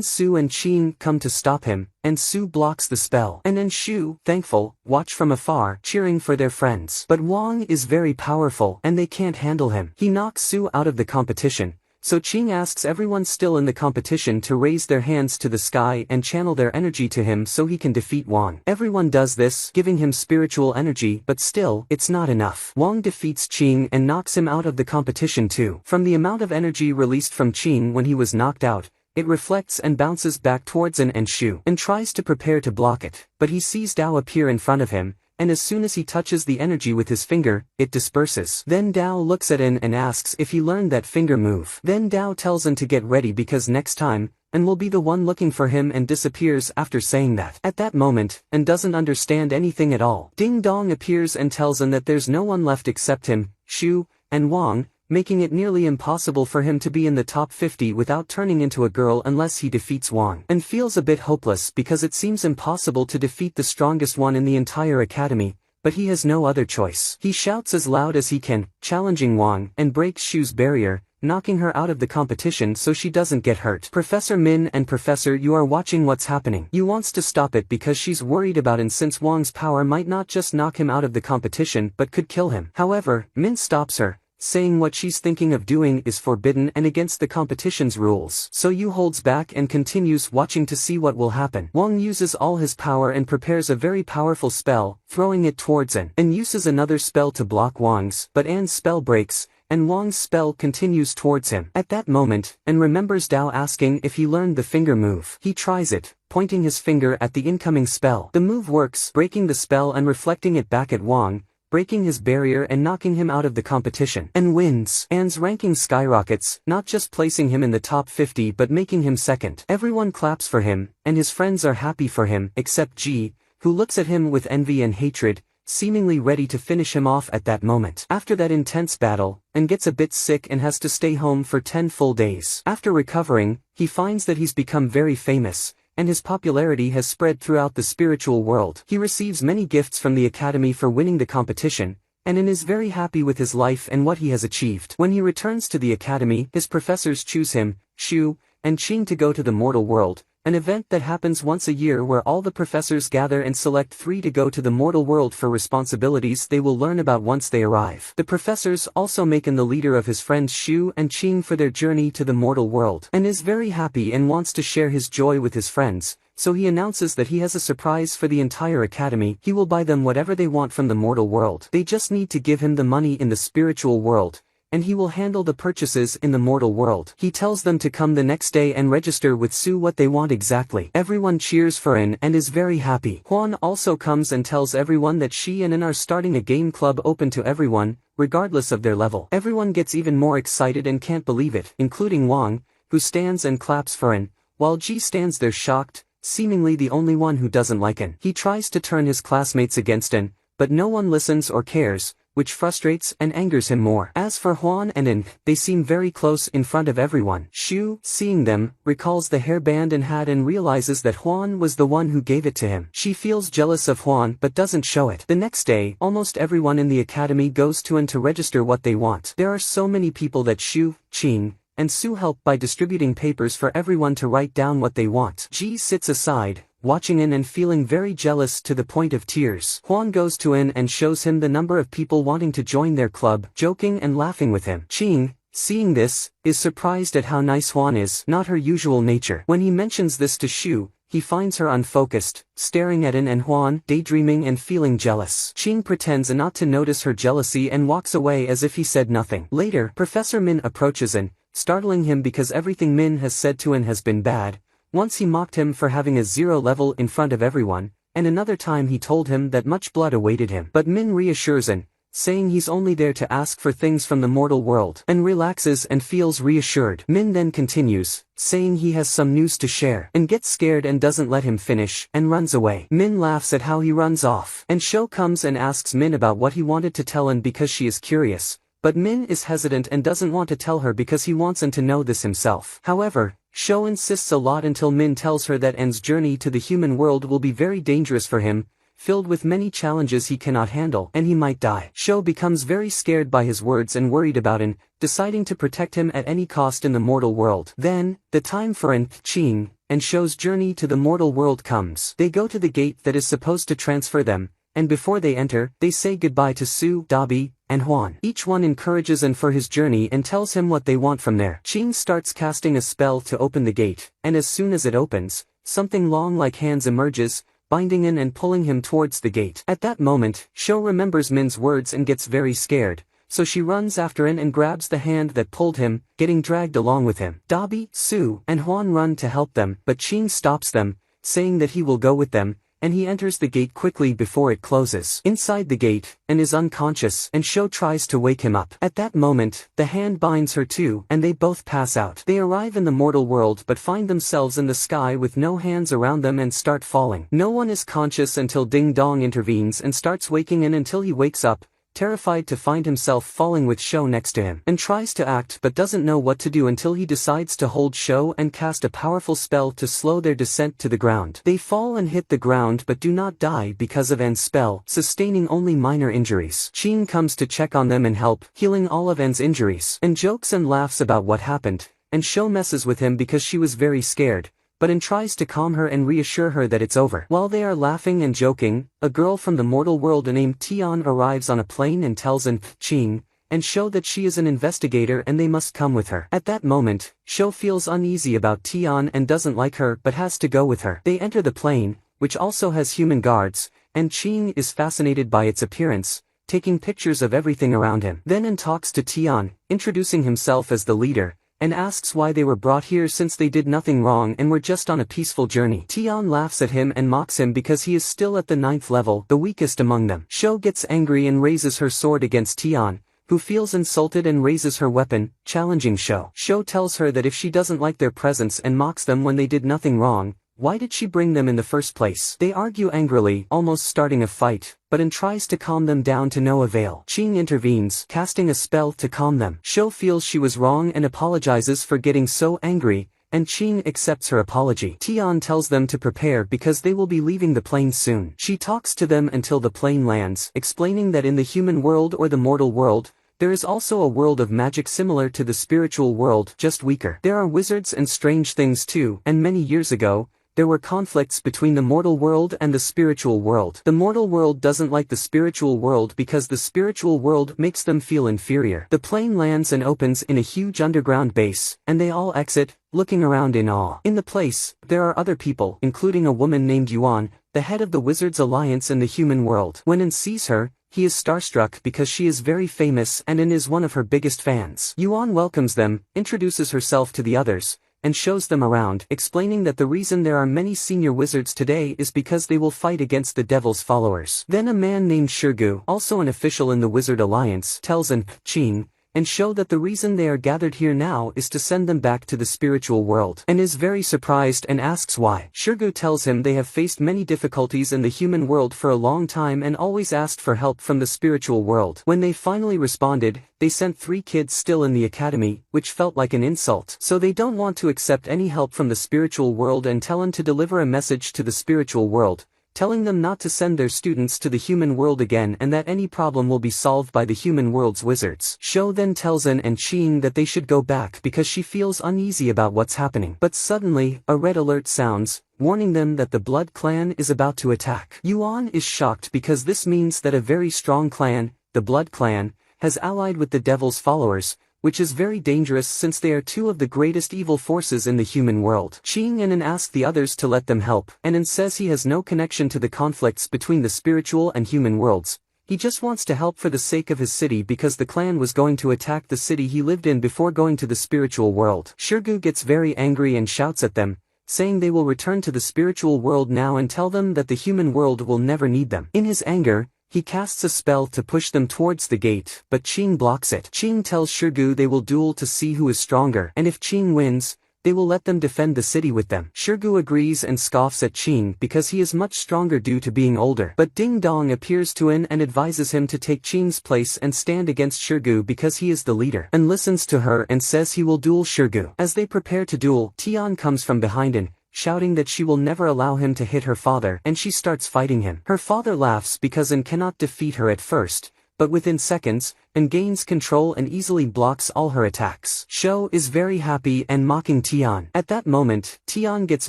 [SPEAKER 1] Su and Qin come to stop him, and Su blocks the spell. And then Shu, thankful, watch from afar, cheering for their friends. But Wang is very powerful, and they can't handle him. He knocks Su out of the competition. So Qing asks everyone still in the competition to raise their hands to the sky and channel their energy to him so he can defeat Wang. Everyone does this, giving him spiritual energy, but still, it's not enough. Wang defeats Qing and knocks him out of the competition too. From the amount of energy released from Qing when he was knocked out, it reflects and bounces back towards An and Shu, and tries to prepare to block it. But he sees Dao appear in front of him, and as soon as he touches the energy with his finger, it disperses. Then Dao looks at An and asks if he learned that finger move. Then Dao tells An to get ready because next time, An will be the one looking for him and disappears after saying that. At that moment, An doesn't understand anything at all. Ding Dong appears and tells An that there's no one left except him, Shu, and Wang, making it nearly impossible for him to be in the top 50 without turning into a girl unless he defeats Wang. And feels a bit hopeless because it seems impossible to defeat the strongest one in the entire academy, but he has no other choice. He shouts as loud as he can, challenging Wang, and breaks Shu's barrier, knocking her out of the competition so she doesn't get hurt. Professor Min and Professor Yu are watching what's happening. Yu wants to stop it because she's worried about it since Wang's power might not just knock him out of the competition but could kill him. However, Min stops her, saying what she's thinking of doing is forbidden and against the competition's rules. So Yu holds back and continues watching to see what will happen. Wang uses all his power and prepares a very powerful spell, throwing it towards An, and uses another spell to block Wang's, but An's spell breaks, and Wang's spell continues towards him. At that moment, An remembers Dao asking if he learned the finger move. He tries it, pointing his finger at the incoming spell. The move works, breaking the spell and reflecting it back at Wang, breaking his barrier and knocking him out of the competition. And wins. An's ranking skyrockets, not just placing him in the top 50 but making him second. Everyone claps for him, and his friends are happy for him, except Ji, who looks at him with envy and hatred, seemingly ready to finish him off at that moment. After that intense battle, An gets a bit sick and has to stay home for 10 full days. After recovering, he finds that he's become very famous, and his popularity has spread throughout the spiritual world. He receives many gifts from the academy for winning the competition, and An is very happy with his life and what he has achieved. When he returns to the academy, his professors choose him, Shu, and Qing to go to the mortal world, an event that happens once a year where all the professors gather and select 3 to go to the mortal world for responsibilities they will learn about once they arrive. The professors also make An the leader of his friends Shu and Qing for their journey to the mortal world. An is very happy and wants to share his joy with his friends, so he announces that he has a surprise for the entire academy. He will buy them whatever they want from the mortal world. They just need to give him the money in the spiritual world, and he will handle the purchases in the mortal world. He tells them to come the next day and register with Su what they want exactly. Everyone cheers for An and is very happy. Huan also comes and tells everyone that she and An are starting a game club open to everyone, regardless of their level. Everyone gets even more excited and can't believe it, including Wang, who stands and claps for An, while Ji stands there shocked, seemingly the only one who doesn't like An. He tries to turn his classmates against An, but no one listens or cares, which frustrates and angers him more. As for Huan and An, they seem very close in front of everyone. Shu, seeing them, recalls the hairband and hat and realizes that Huan was the one who gave it to him. She feels jealous of Huan but doesn't show it. The next day, almost everyone in the academy goes to An to register what they want. There are so many people that Shu, Qing, and Su help by distributing papers for everyone to write down what they want. Ji sits aside, watching An and feeling very jealous to the point of tears. Huan goes to An and shows him the number of people wanting to join their club, joking and laughing with him. Qing, seeing this, is surprised at how nice Huan is, not her usual nature. When he mentions this to Shu, he finds her unfocused, staring at An and Huan, daydreaming and feeling jealous. Qing pretends not to notice her jealousy and walks away as if he said nothing. Later, Professor Min approaches An, startling him because everything Min has said to An has been bad. Once he mocked him for having a 0 level in front of everyone, and another time he told him that much blood awaited him. But Min reassures An, saying he's only there to ask for things from the mortal world, and relaxes and feels reassured. Min then continues, saying he has some news to share, and gets scared and doesn't let him finish, and runs away. Min laughs at how he runs off, and Sho comes and asks Min about what he wanted to tell An because she is curious, but Min is hesitant and doesn't want to tell her because he wants An to know this himself. However, Sho insists a lot until Min tells her that An's journey to the human world will be very dangerous for him, filled with many challenges he cannot handle, and he might die. Sho becomes very scared by his words and worried about An, deciding to protect him at any cost in the mortal world. Then, the time for An, Ching, and Sho's journey to the mortal world comes. They go to the gate that is supposed to transfer them, and before they enter, they say goodbye to Su, Dabi, and Huan. Each one encourages An for his journey and tells him what they want from there. Ching starts casting a spell to open the gate, and as soon as it opens, something long like hands emerges, binding An and pulling him towards the gate. At that moment, Sho remembers Min's words and gets very scared, so she runs after An and grabs the hand that pulled him, getting dragged along with him. Dabi, Su, and Huan run to help them, but Ching stops them, saying that he will go with them, and he enters the gate quickly before it closes. Inside the gate, An is unconscious, and Sho tries to wake him up. At that moment, the hand binds her too, and they both pass out. They arrive in the mortal world but find themselves in the sky with no hands around them and start falling. No one is conscious until Ding Dong intervenes and starts waking An until he wakes up, terrified to find himself falling with Sho next to him, and tries to act but doesn't know what to do until he decides to hold Sho and cast a powerful spell to slow their descent to the ground. They fall and hit the ground but do not die because of An's spell, sustaining only minor injuries. Ching comes to check on them and help, healing all of An's injuries, and jokes and laughs about what happened, and Sho messes with him because she was very scared, but An tries to calm her and reassure her that it's over. While they are laughing and joking, a girl from the mortal world named Tian arrives on a plane and tells An, Ching, and Sho that she is an investigator and they must come with her. At that moment, Sho feels uneasy about Tian and doesn't like her but has to go with her. They enter the plane, which also has human guards, and Ching is fascinated by its appearance, taking pictures of everything around him. Then An talks to Tian, introducing himself as the leader, and asks why they were brought here since they did nothing wrong and were just on a peaceful journey. Tian laughs at him and mocks him because he is still at the 9th level, the weakest among them. Sho gets angry and raises her sword against Tian, who feels insulted and raises her weapon, challenging Sho. Sho tells her that if she doesn't like their presence and mocks them when they did nothing wrong, why did she bring them in the first place? They argue angrily, almost starting a fight, but An tries to calm them down to no avail. Ching intervenes, casting a spell to calm them. Sho feels she was wrong and apologizes for getting so angry, and Ching accepts her apology. Tian tells them to prepare because they will be leaving the plane soon. She talks to them until the plane lands, explaining that in the human world or the mortal world, there is also a world of magic similar to the spiritual world, just weaker. There are wizards and strange things too, and many years ago, there were conflicts between the mortal world and the spiritual world. The mortal world doesn't like the spiritual world because the spiritual world makes them feel inferior. The plane lands and opens in a huge underground base, and they all exit, looking around in awe. In the place, there are other people, including a woman named Yuan, the head of the Wizards Alliance in the human world. When An sees her, he is starstruck because she is very famous and An is one of her biggest fans. Yuan welcomes them, introduces herself to the others, and shows them around, explaining that the reason there are many senior wizards today is because they will fight against the devil's followers. Then a man named Shirgu, also an official in the Wizard Alliance, tells An, Ching, and Sho that the reason they are gathered here now is to send them back to the spiritual world, and is very surprised and asks why. Shirgu tells him they have faced many difficulties in the human world for a long time and always asked for help from the spiritual world. When they finally responded, they sent 3 kids still in the academy, which felt like an insult. So they don't want to accept any help from the spiritual world and tell him to deliver a message to the spiritual world, telling them not to send their students to the human world again and that any problem will be solved by the human world's wizards. Sho then tells An and Ching that they should go back because she feels uneasy about what's happening. But suddenly, a red alert sounds, warning them that the Blood Clan is about to attack. Yuan is shocked because this means that a very strong clan, the Blood Clan, has allied with the devil's followers, which is very dangerous since they are 2 of the greatest evil forces in the human world. Ching and An ask the others to let them help, and An says he has no connection to the conflicts between the spiritual and human worlds. He just wants to help for the sake of his city because the clan was going to attack the city he lived in before going to the spiritual world. Shirgu gets very angry and shouts at them, saying they will return to the spiritual world now and tell them that the human world will never need them. In his anger, he casts a spell to push them towards the gate, but Qing blocks it. Qing tells Shirgu they will duel to see who is stronger, and if Qing wins, they will let them defend the city with them. Shirgu agrees and scoffs at Qing because he is much stronger due to being older. But Ding Dong appears to An and advises him to take Qing's place and stand against Shirgu because he is the leader. An listens to her and says he will duel Shirgu. As they prepare to duel, Tian comes from behind An, shouting that she will never allow him to hit her father, and she starts fighting him. Her father laughs because An cannot defeat her at first, but within seconds, An gains control and easily blocks all her attacks. Shou is very happy and mocking Tian. At that moment, Tian gets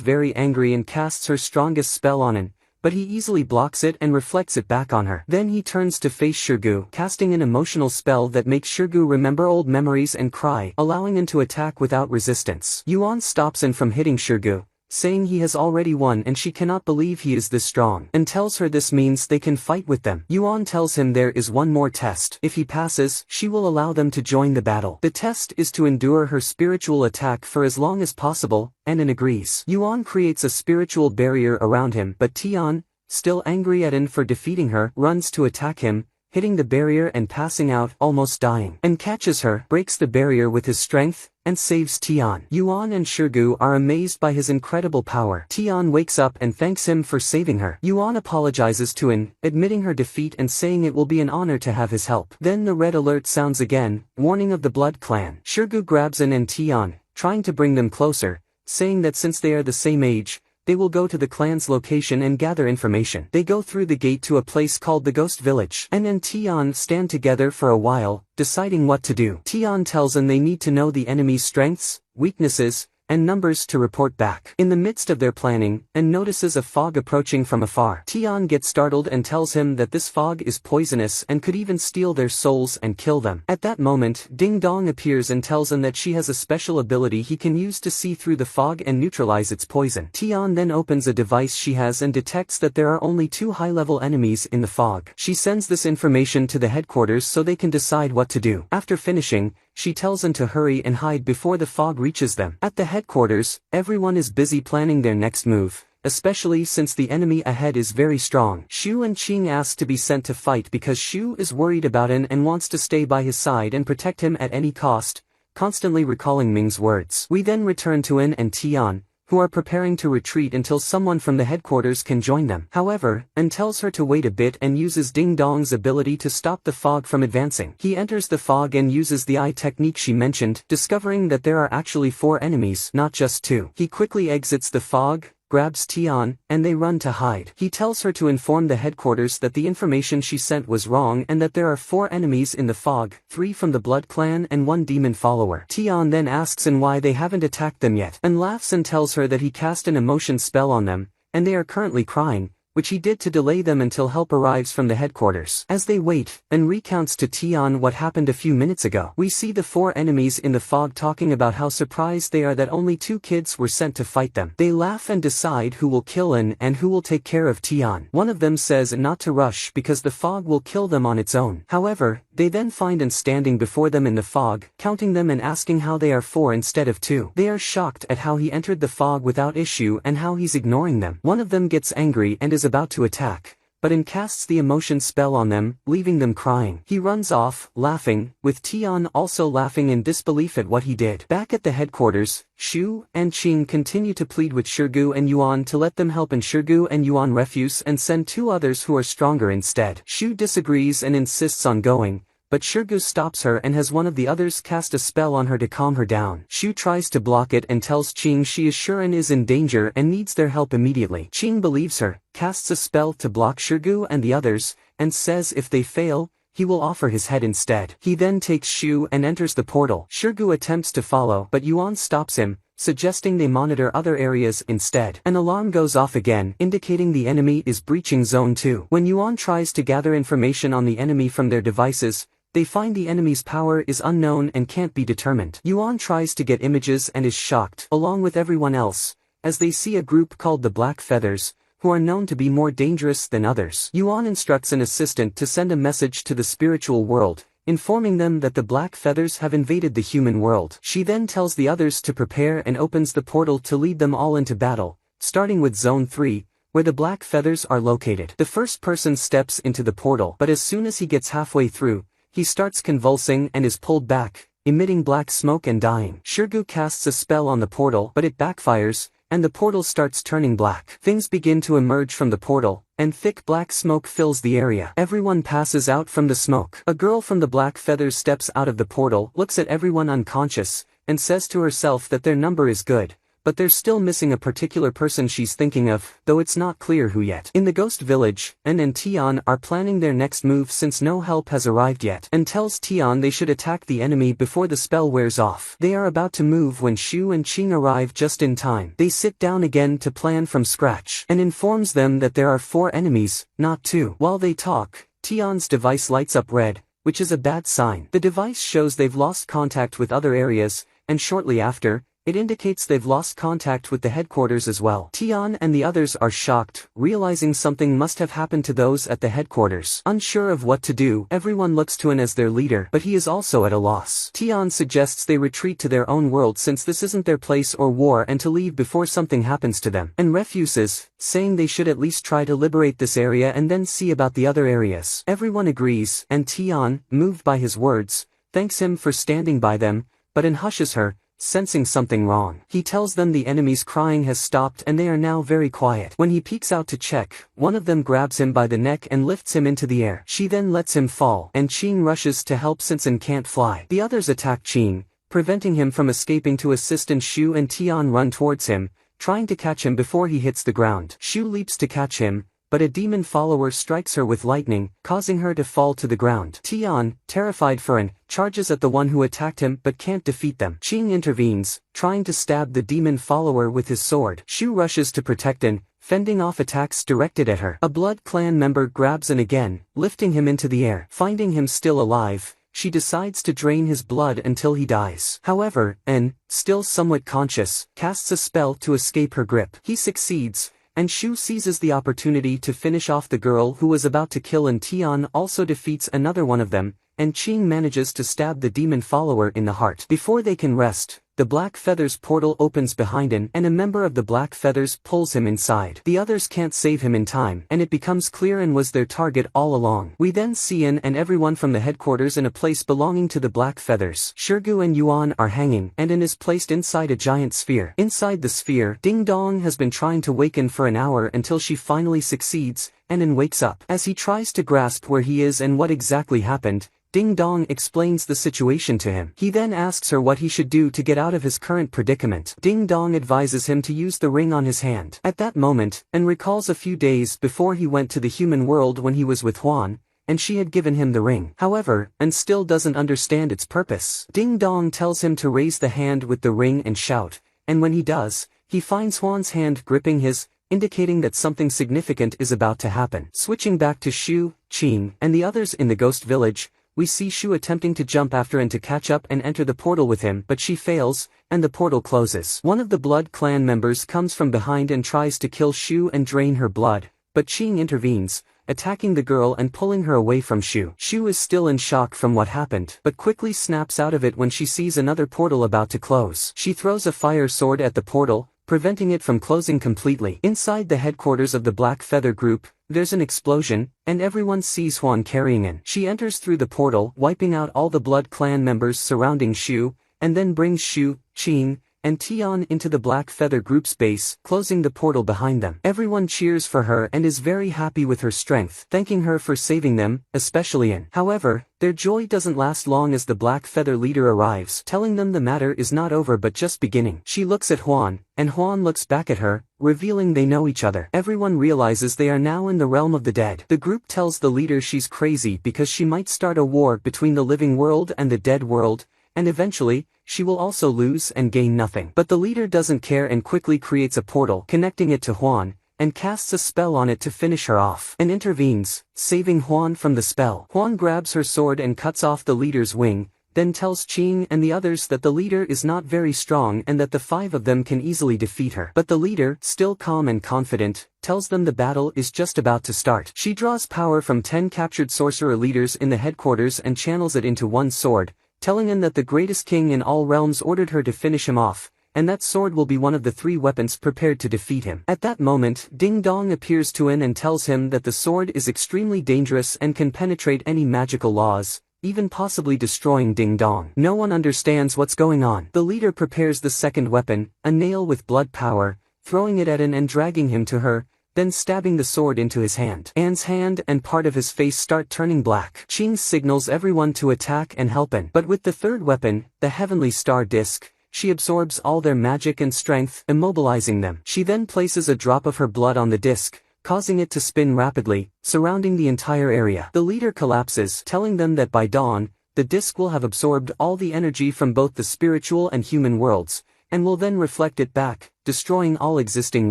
[SPEAKER 1] very angry and casts her strongest spell on An, but he easily blocks it and reflects it back on her. Then he turns to face Shirgu, casting an emotional spell that makes Shirgu remember old memories and cry, allowing An to attack without resistance. Yuan stops An from hitting Shirgu, saying he has already won and she cannot believe he is this strong, and tells her this means they can fight with them. Yuan tells him there is one more test. If he passes, she will allow them to join the battle. The test is to endure her spiritual attack for as long as possible, and An agrees. Yuan creates a spiritual barrier around him, but Tian, still angry at An for defeating her, runs to attack him, hitting the barrier and passing out, almost dying. And catches her, breaks the barrier with his strength, and saves Tian. Yuan and Shirgu are amazed by his incredible power. Tian wakes up and thanks him for saving her. Yuan apologizes to An, admitting her defeat and saying it will be an honor to have his help. Then the red alert sounds again, warning of the Blood Clan. Shirgu grabs An and Tian, trying to bring them closer, saying that since they are the same age, they will go to the clan's location and gather information. They go through the gate to a place called the Ghost Village. An and Tian stand together for a while, deciding what to do. Tian tells An they need to know the enemy's strengths, weaknesses, and numbers to report back. In the midst of their planning, An notices a fog approaching from afar. Tian gets startled and tells him that this fog is poisonous and could even steal their souls and kill them. At that moment, Ding Dong appears and tells An that she has a special ability he can use to see through the fog and neutralize its poison. Tian then opens a device she has and detects that there are only 2 high-level enemies in the fog. She sends this information to the headquarters so they can decide what to do. After finishing, she tells An to hurry and hide before the fog reaches them. At the headquarters, everyone is busy planning their next move, especially since the enemy ahead is very strong. Xu and Qing ask to be sent to fight because Xu is worried about An and wants to stay by his side and protect him at any cost, constantly recalling Ming's words. We then return to An and Tian, who are preparing to retreat until someone from the headquarters can join them. However, An tells her to wait a bit and uses Ding Dong's ability to stop the fog from advancing. He enters the fog and uses the eye technique she mentioned, discovering that there are actually 4 enemies, not just 2. He quickly exits the fog, grabs Tian, and they run to hide. He tells her to inform the headquarters that the information she sent was wrong and that there are 4 enemies in the fog, 3 from the Blood Clan and 1 demon follower. Tian then asks An why they haven't attacked them yet, and laughs and tells her that he cast an emotion spell on them, and they are currently crying, which he did to delay them until help arrives from the headquarters. As they wait, An recounts to Tian what happened a few minutes ago. We see the 4 enemies in the fog talking about how surprised they are that only 2 kids were sent to fight them. They laugh and decide who will kill An and who will take care of Tian. One of them says not to rush because the fog will kill them on its own. However, they then find An standing before them in the fog, counting them and asking how they are 4 instead of 2. They are shocked at how he entered the fog without issue and how he's ignoring them. One of them gets angry and is about to attack, but An casts the emotion spell on them, leaving them crying. He runs off, laughing, with Tian also laughing in disbelief at what he did. Back at the headquarters, Xu and Qing continue to plead with Shirgu and Yuan to let them help, and Shirgu and Yuan refuse and send 2 others who are stronger instead. Xu disagrees and insists on going, but Shirgu stops her and has one of the others cast a spell on her to calm her down. Xu tries to block it and tells Qing she is sure An is in danger and needs their help immediately. Qing believes her, casts a spell to block Shirgu and the others, and says if they fail, he will offer his head instead. He then takes Xu and enters the portal. Shirgu attempts to follow, but Yuan stops him, suggesting they monitor other areas instead. An alarm goes off again, indicating the enemy is breaching Zone 2. When Yuan tries to gather information on the enemy from their devices, they find the enemy's power is unknown and can't be determined. Yuan tries to get images and is shocked, along with everyone else, as they see a group called the Black Feathers, who are known to be more dangerous than others. Yuan instructs an assistant to send a message to the spiritual world, informing them that the Black Feathers have invaded the human world. She then tells the others to prepare and opens the portal to lead them all into battle, starting with Zone 3, where the black feathers are located. The first person steps into the portal, but as soon as he gets halfway through, he starts convulsing and is pulled back, emitting black smoke and dying. Shirgu casts a spell on the portal, but it backfires, and the portal starts turning black. Things begin to emerge from the portal, and thick black smoke fills the area. Everyone passes out from the smoke. A girl from the black feathers steps out of the portal, looks at everyone unconscious, and says to herself that their number is good, but they're still missing a particular person she's thinking of, though it's not clear who yet. In the ghost village, En and Tian are planning their next move since no help has arrived yet. En tells Tian they should attack the enemy before the spell wears off. They are about to move when Shu and Qing arrive just in time. They sit down again to plan from scratch, and informs them that there are 4 enemies, not 2. While they talk, Tian's device lights up red, which is a bad sign. The device shows they've lost contact with other areas, and shortly after, it indicates they've lost contact with the headquarters as well. Tian and the others are shocked, realizing something must have happened to those at the headquarters. Unsure of what to do, everyone looks to En as their leader, but he is also at a loss. Tian suggests they retreat to their own world since this isn't their place or war and to leave before something happens to them. En refuses, saying they should at least try to liberate this area and then see about the other areas. Everyone agrees, and Tian, moved by his words, thanks him for standing by them, but En hushes her, sensing something wrong. He tells them the enemy's crying has stopped and they are now very quiet. When he peeks out to check, one of them grabs him by the neck and lifts him into the air. She then lets him fall, and Qing rushes to help since En can't fly. The others attack Qing, preventing him from escaping to assist, and Shu and Tian run towards him, trying to catch him before he hits the ground. Shu leaps to catch him, but a demon follower strikes her with lightning, causing her to fall to the ground. Tian, terrified for En, charges at the one who attacked him but can't defeat them. Qing intervenes, trying to stab the demon follower with his sword. Shu rushes to protect En, fending off attacks directed at her. A Blood Clan member grabs En again, lifting him into the air. Finding him still alive, she decides to drain his blood until he dies. However, En, still somewhat conscious, casts a spell to escape her grip. He succeeds, and Shu seizes the opportunity to finish off the girl who was about to kill, and Tian also defeats another one of them, and Qing manages to stab the demon follower in the heart. Before they can rest, the Black Feathers portal opens behind En, and a member of the Black Feathers pulls him inside. The others can't save him in time, and it becomes clear En was their target all along. We then see En and everyone from the headquarters in a place belonging to the Black Feathers. Shirgu and Yuan are hanging, and En is placed inside a giant sphere. Inside the sphere, Ding Dong has been trying to waken for an hour until she finally succeeds, and En wakes up. As he tries to grasp where he is and what exactly happened, Ding Dong explains the situation to him. He then asks her what he should do to get out of his current predicament. Ding Dong advises him to use the ring on his hand. At that moment, En recalls a few days before he went to the human world when he was with Huan, and she had given him the ring. However, En still doesn't understand its purpose. Ding Dong tells him to raise the hand with the ring and shout, and when he does, he finds Huan's hand gripping his, indicating that something significant is about to happen. Switching back to Shu, Qing, and the others in the ghost village, we see Shu attempting to jump after En to catch up and enter the portal with him, but she fails, and the portal closes. One of the Blood Clan members comes from behind and tries to kill Shu and drain her blood, but Qing intervenes, attacking the girl and pulling her away from Shu. Shu is still in shock from what happened, but quickly snaps out of it when she sees another portal about to close. She throws a fire sword at the portal, preventing it from closing completely. Inside the headquarters of the Black Feather group, there's an explosion, and everyone sees Huan carrying En. She enters through the portal, wiping out all the Blood Clan members surrounding Shu, and then brings Shu, Qing, and Tian into the Black Feather group's base, closing the portal behind them. Everyone cheers for her and is very happy with her strength, thanking her for saving them, especially En. However, their joy doesn't last long as the Black Feather leader arrives, telling them the matter is not over but just beginning. She looks at Huan, and Huan looks back at her, revealing they know each other. Everyone realizes they are now in the realm of the dead. The group tells the leader she's crazy because she might start a war between the living world and the dead world, and eventually, she will also lose and gain nothing. But the leader doesn't care and quickly creates a portal connecting it to Huan, and casts a spell on it to finish her off, and intervenes, saving Huan from the spell. Huan grabs her sword and cuts off the leader's wing, then tells Qing and the others that the leader is not very strong and that the 5 of them can easily defeat her. But the leader, still calm and confident, tells them the battle is just about to start. She draws power from 10 captured sorcerer leaders in the headquarters and channels it into one sword, telling him that the greatest king in all realms ordered her to finish him off, and that sword will be one of the 3 weapons prepared to defeat him. At that moment, Ding Dong appears to An and tells him that the sword is extremely dangerous and can penetrate any magical laws, even possibly destroying Ding Dong. No one understands what's going on. The leader prepares the second weapon, a nail with blood power, throwing it at An and dragging him to her, then stabbing the sword into his hand. An's hand and part of his face start turning black. Ching signals everyone to attack and help An. But with the third weapon, the heavenly star disc, she absorbs all their magic and strength, immobilizing them. She then places a drop of her blood on the disc, causing it to spin rapidly, surrounding the entire area. The leader collapses, telling them that by dawn, the disc will have absorbed all the energy from both the spiritual and human worlds, and will then reflect it back, destroying all existing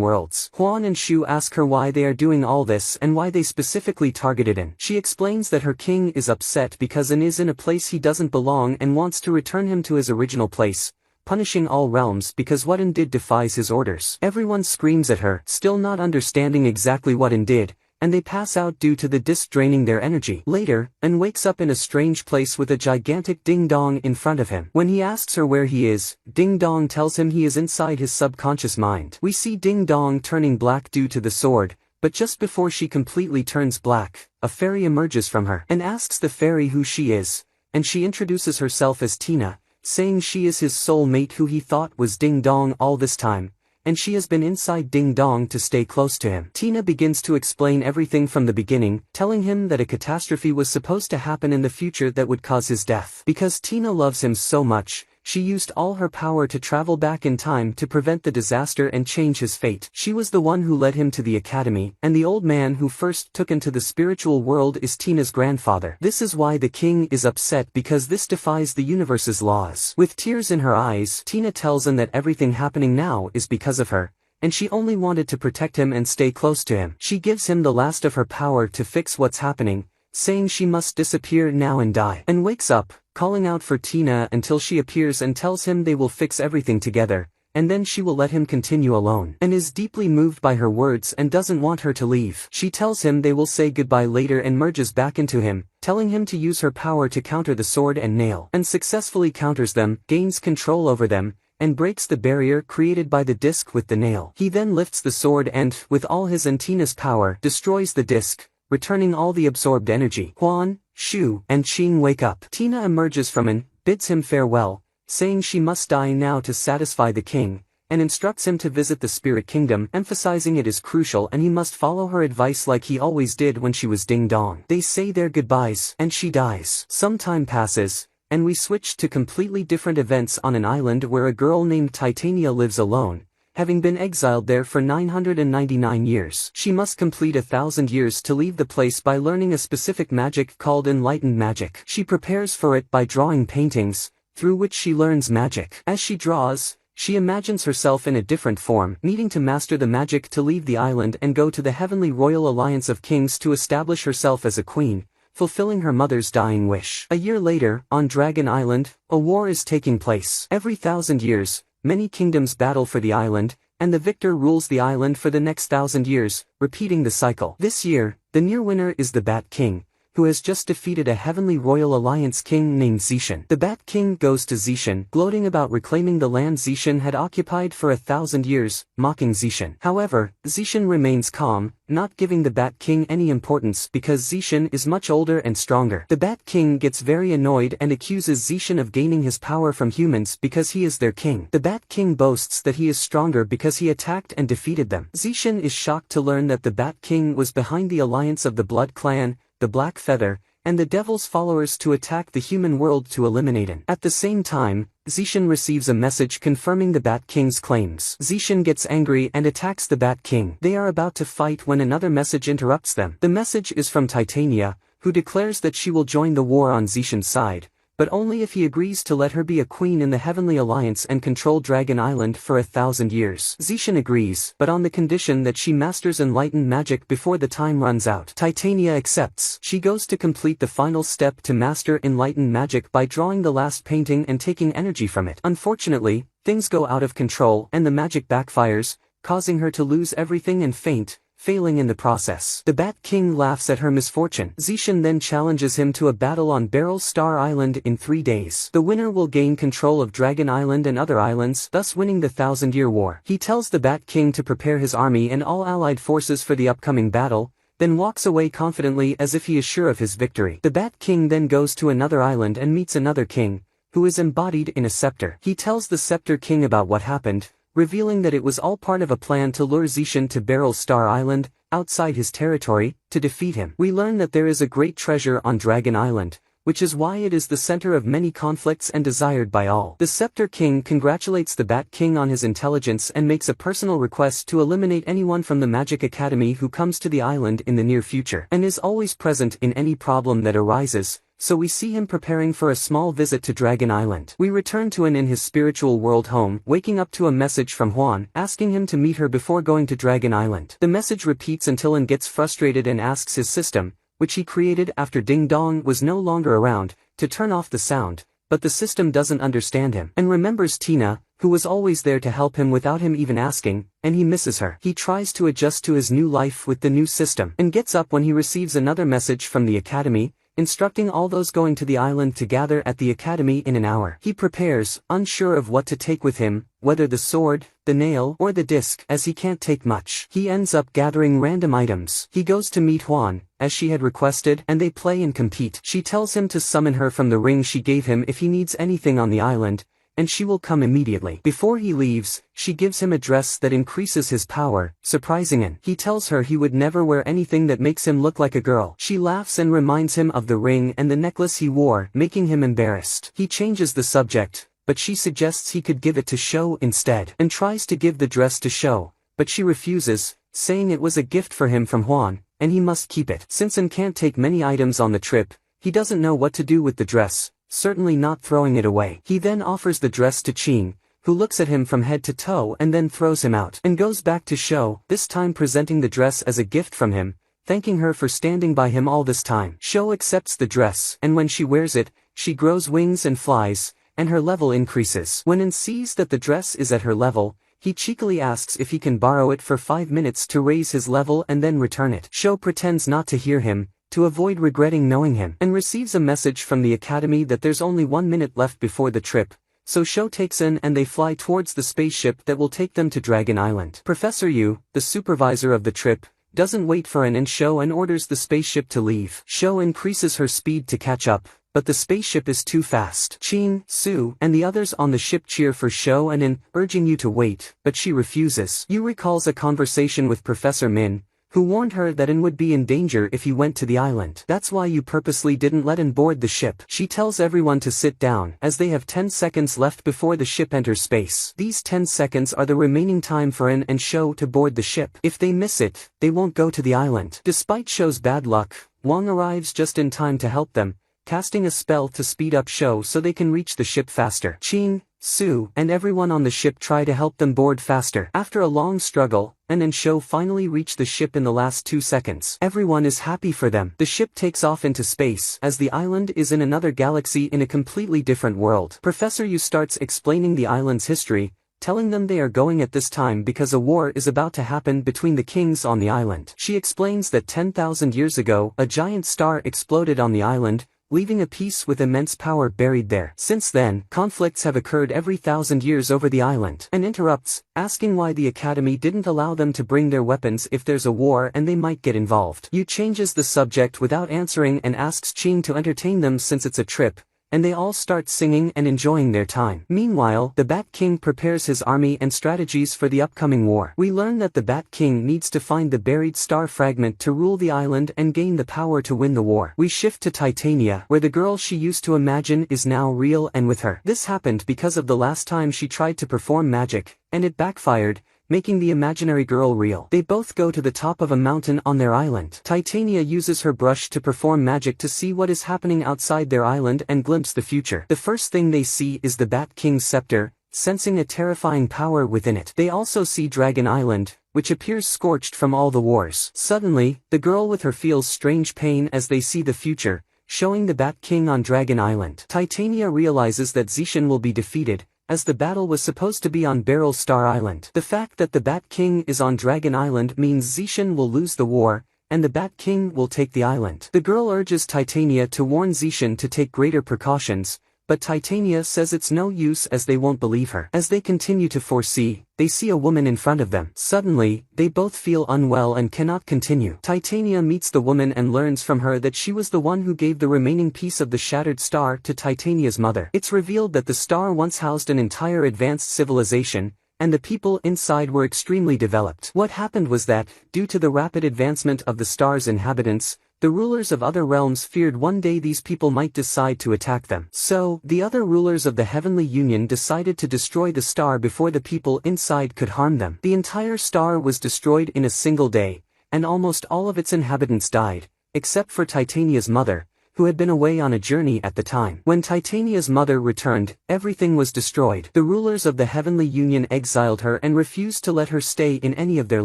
[SPEAKER 1] worlds. Huan and Shu ask her why they are doing all this and why they specifically targeted An. She explains that her king is upset because An is in a place he doesn't belong and wants to return him to his original place, punishing all realms because what An did defies his orders. Everyone screams at her, still not understanding exactly what An did, and they pass out due to the disc draining their energy. Later, An wakes up in a strange place with a gigantic Ding Dong in front of him. When he asks her where he is, Ding Dong tells him he is inside his subconscious mind. We see Ding Dong turning black due to the sword, but just before she completely turns black, a fairy emerges from her and asks the fairy who she is, and she introduces herself as Tina, saying she is his soul mate who he thought was Ding Dong all this time, and she has been inside Ding Dong to stay close to him. Tina begins to explain everything from the beginning, telling him that a catastrophe was supposed to happen in the future that would cause his death. Because Tina loves him so much, she used all her power to travel back in time to prevent the disaster and change his fate. She was the one who led him to the academy, and the old man who first took him to the spiritual world is Tina's grandfather. This is why the king is upset, because this defies the universe's laws. With tears in her eyes, Tina tells him that everything happening now is because of her, and she only wanted to protect him and stay close to him. She gives him the last of her power to fix what's happening, saying she must disappear now and die. And wakes up, calling out for Tina until she appears and tells him they will fix everything together, and then she will let him continue alone. And is deeply moved by her words and doesn't want her to leave. She tells him they will say goodbye later and merges back into him, telling him to use her power to counter the sword and nail. And successfully counters them, gains control over them, and breaks the barrier created by the disc with the nail. He then lifts the sword and, with all his and Tina's power, destroys the disc, returning all the absorbed energy. Huan, Shu, and Qing wake up. Tina emerges from An, bids him farewell, saying she must die now to satisfy the king, and instructs him to visit the spirit kingdom, emphasizing it is crucial and he must follow her advice like he always did when she was Ding Dong. They say their goodbyes, and she dies. Some time passes, and we switch to completely different events on an island where a girl named Titania lives alone, having been exiled there for 999 years. She must complete 1,000 years to leave the place by learning a specific magic called enlightened magic. She prepares for it by drawing paintings, through which she learns magic. As she draws, she imagines herself in a different form, needing to master the magic to leave the island and go to the Heavenly Royal Alliance of Kings to establish herself as a queen, fulfilling her mother's dying wish. A year later, on Dragon Island, a war is taking place. Every 1,000 years, many kingdoms battle for the island, and the victor rules the island for the next 1,000 years, repeating the cycle. This year, the near winner is the Bat King, who has just defeated a Heavenly Royal Alliance king named Zishan. The Bat King goes to Zishan, gloating about reclaiming the land Zishan had occupied for 1,000 years, mocking Zishan. However, Zishan remains calm, not giving the Bat King any importance because Zishan is much older and stronger. The Bat King gets very annoyed and accuses Zishan of gaining his power from humans because he is their king. The Bat King boasts that he is stronger because he attacked and defeated them. Zishan is shocked to learn that the Bat King was behind the alliance of the Blood Clan, the Black Feather, and the Devil's followers to attack the human world to eliminate him. At the same time, Zishan receives a message confirming the Bat King's claims. Zishan gets angry and attacks the Bat King. They are about to fight when another message interrupts them. The message is from Titania, who declares that she will join the war on Zishan's side, but only if he agrees to let her be a queen in the Heavenly Alliance and control Dragon Island for 1,000 years. Zishan agrees, but on the condition that she masters enlightened magic before the time runs out. Titania accepts. She goes to complete the final step to master enlightened magic by drawing the last painting and taking energy from it. Unfortunately, things go out of control and the magic backfires, causing her to lose everything and faint, failing in the process. The Bat King laughs at her misfortune. Zishan then challenges him to a battle on Beryl Star Island in 3 days. The winner will gain control of Dragon Island and other islands, thus winning the Thousand-Year War. He tells the Bat King to prepare his army and all allied forces for the upcoming battle, then walks away confidently as if he is sure of his victory. The Bat King then goes to another island and meets another king, who is embodied in a scepter. He tells the Scepter King about what happened, revealing that it was all part of a plan to lure Zishan to Beryl Star Island, outside his territory, to defeat him. We learn that there is a great treasure on Dragon Island, which is why it is the center of many conflicts and desired by all. The Scepter King congratulates the Bat King on his intelligence and makes a personal request to eliminate anyone from the Magic Academy who comes to the island in the near future, and is always present in any problem that arises, so we see him preparing for a small visit to Dragon Island. We return to An in his spiritual world home, waking up to a message from Huan, asking him to meet her before going to Dragon Island. The message repeats until An gets frustrated and asks his system, which he created after Ding Dong was no longer around, to turn off the sound, but the system doesn't understand him, and remembers Tina, who was always there to help him without him even asking, and he misses her. He tries to adjust to his new life with the new system, and gets up when he receives another message from the Academy, instructing all those going to the island to gather at the Academy in an hour. He prepares, unsure of what to take with him, whether the sword, the nail, or the disc, as he can't take much. He ends up gathering random items. He goes to meet Huan, as she had requested, and they play and compete. She tells him to summon her from the ring she gave him if he needs anything on the island, and she will come immediately. Before he leaves, she gives him a dress that increases his power, surprising him. He tells her he would never wear anything that makes him look like a girl. She laughs and reminds him of the ring and the necklace he wore, making him embarrassed. He changes the subject, but she suggests he could give it to Shou instead, and tries to give the dress to Shou, but she refuses, saying it was a gift for him from Huan, and he must keep it. Since An can't take many items on the trip, he doesn't know what to do with the dress, certainly not throwing it away. He then offers the dress to Qing, who looks at him from head to toe and then throws him out, and goes back to Shou, this time presenting the dress as a gift from him, thanking her for standing by him all this time. Shou accepts the dress, and when she wears it, she grows wings and flies, and her level increases. When An sees that the dress is at her level, he cheekily asks if he can borrow it for 5 minutes to raise his level and then return it. Shou pretends not to hear him, to avoid regretting knowing him, and receives a message from the Academy that there's only 1 minute left before the trip, so Shou takes An and they fly towards the spaceship that will take them to Dragon Island. Professor Yu, the supervisor of the trip, doesn't wait for An and Shou and orders the spaceship to leave. Shou increases her speed to catch up, but the spaceship is too fast. Qing, Su, and the others on the ship cheer for Shou and An, urging Yu to wait, but she refuses. Yu recalls a conversation with Professor Min, who warned her that An would be in danger if he went to the island. That's why you purposely didn't let An board the ship. She tells everyone to sit down, as they have 10 seconds left before the ship enters space. These 10 seconds are the remaining time for An and Shou to board the ship. If they miss it, they won't go to the island. Despite Shou's bad luck, Wang arrives just in time to help them, casting a spell to speed up Shou so they can reach the ship faster. Qing, Su, and everyone on the ship try to help them board faster. After a long struggle, An and Shou finally reach the ship in the last 2 seconds. Everyone is happy for them. The ship takes off into space, as the island is in another galaxy in a completely different world. Professor Yu starts explaining the island's history, telling them they are going at this time because a war is about to happen between the kings on the island. She explains that 10,000 years ago, a giant star exploded on the island, leaving a piece with immense power buried there. Since then, conflicts have occurred every 1,000 years over the island. And interrupts, asking why the Academy didn't allow them to bring their weapons if there's a war and they might get involved. Yu changes the subject without answering and asks Qing to entertain them since it's a trip, and they all start singing and enjoying their time. Meanwhile, the Bat King prepares his army and strategies for the upcoming war. We learn that the Bat King needs to find the buried star fragment to rule the island and gain the power to win the war. We shift to Titania, where the girl she used to imagine is now real and with her. This happened because of the last time she tried to perform magic, and it backfired, making the imaginary girl real. They both go to the top of a mountain on their island. Titania uses her brush to perform magic to see what is happening outside their island and glimpse the future. The first thing they see is the Bat King's scepter, sensing a terrifying power within it. They also see Dragon Island, which appears scorched from all the wars. Suddenly, the girl with her feels strange pain as they see the future, showing the Bat King on Dragon Island. Titania realizes that Zishan will be defeated, as the battle was supposed to be on Beryl Star Island. The fact that the Bat King is on Dragon Island means Zishan will lose the war, and the Bat King will take the island. The girl urges Titania to warn Zishan to take greater precautions, but Titania says it's no use as they won't believe her. As they continue to foresee, they see a woman in front of them. Suddenly, they both feel unwell and cannot continue. Titania meets the woman and learns from her that she was the one who gave the remaining piece of the shattered star to Titania's mother. It's revealed that the star once housed an entire advanced civilization, and the people inside were extremely developed. What happened was that, due to the rapid advancement of the star's inhabitants, the rulers of other realms feared one day these people might decide to attack them. So, the other rulers of the Heavenly Union decided to destroy the star before the people inside could harm them. The entire star was destroyed in a single day, and almost all of its inhabitants died, except for Titania's mother, who had been away on a journey at the time. When Titania's mother returned, everything was destroyed. The rulers of the Heavenly Union exiled her and refused to let her stay in any of their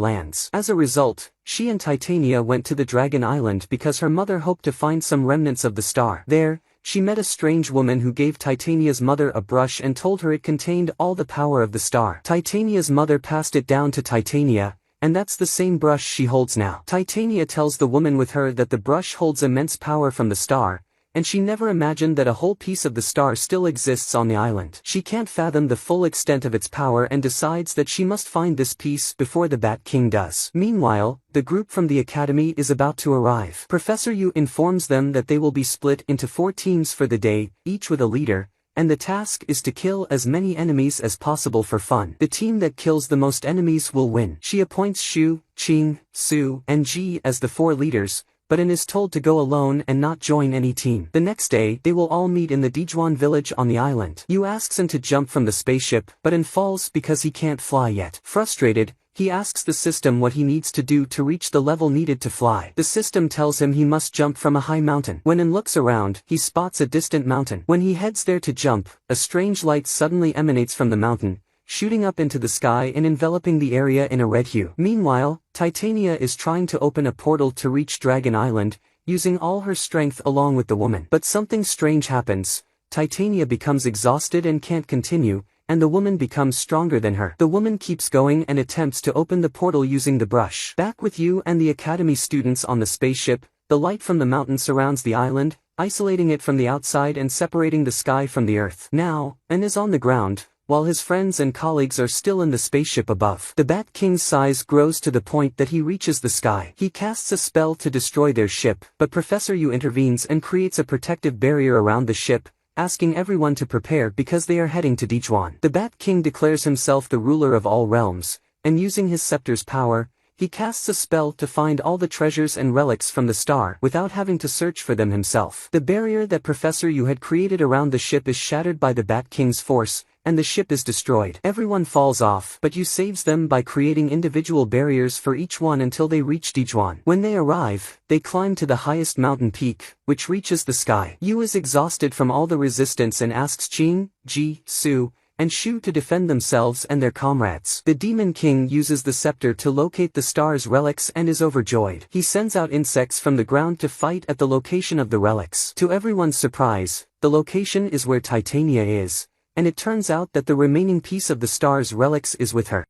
[SPEAKER 1] lands. As a result, she and Titania went to the Dragon Island because her mother hoped to find some remnants of the star. There, she met a strange woman who gave Titania's mother a brush and told her it contained all the power of the star. Titania's mother passed it down to Titania, and that's the same brush she holds now. Titania tells the woman with her that the brush holds immense power from the star, and she never imagined that a whole piece of the star still exists on the island. She can't fathom the full extent of its power and decides that she must find this piece before the Bat King does. Meanwhile, the group from the academy is about to arrive. Professor Yu informs them that they will be split into 4 teams for the day, each with a leader, and the task is to kill as many enemies as possible for fun. The team that kills the most enemies will win. She appoints Shu, Qing, Su, and Ji as the 4 leaders, but is told to go alone and not join any team. The next day, they will all meet in the Dijuan village on the island. Yu asks him to jump from the spaceship, but falls because he can't fly yet. Frustrated, he asks the system what he needs to do to reach the level needed to fly. The system tells him he must jump from a high mountain. When looks around, he spots a distant mountain. When he heads there to jump, a strange light suddenly emanates from the mountain, shooting up into the sky and enveloping the area in a red hue. Meanwhile, Titania is trying to open a portal to reach Dragon Island, using all her strength along with the woman. But something strange happens. Titania becomes exhausted and can't continue, and the woman becomes stronger than her. The woman keeps going and attempts to open the portal using the brush. Back with you and the academy students on the spaceship, the light from the mountain surrounds the island, isolating it from the outside and separating the sky from the earth. Now, is on the ground, while his friends and colleagues are still in the spaceship above. The Bat King's size grows to the point that he reaches the sky. He casts a spell to destroy their ship, but Professor Yu intervenes and creates a protective barrier around the ship, asking everyone to prepare because they are heading to Dijuan. The Bat King declares himself the ruler of all realms, and using his scepter's power, he casts a spell to find all the treasures and relics from the star without having to search for them himself. The barrier that Professor Yu had created around the ship is shattered by the Bat King's force, and the ship is destroyed. Everyone falls off, but Yu saves them by creating individual barriers for each one until they reach Dijuan. When they arrive, they climb to the highest mountain peak, which reaches the sky. Yu is exhausted from all the resistance and asks Qing, Ji, Su, and Shu to defend themselves and their comrades. The Demon King uses the scepter to locate the star's relics and is overjoyed. He sends out insects from the ground to fight at the location of the relics. To everyone's surprise, the location is where Titania is, and it turns out that the remaining piece of the star's relics is with her.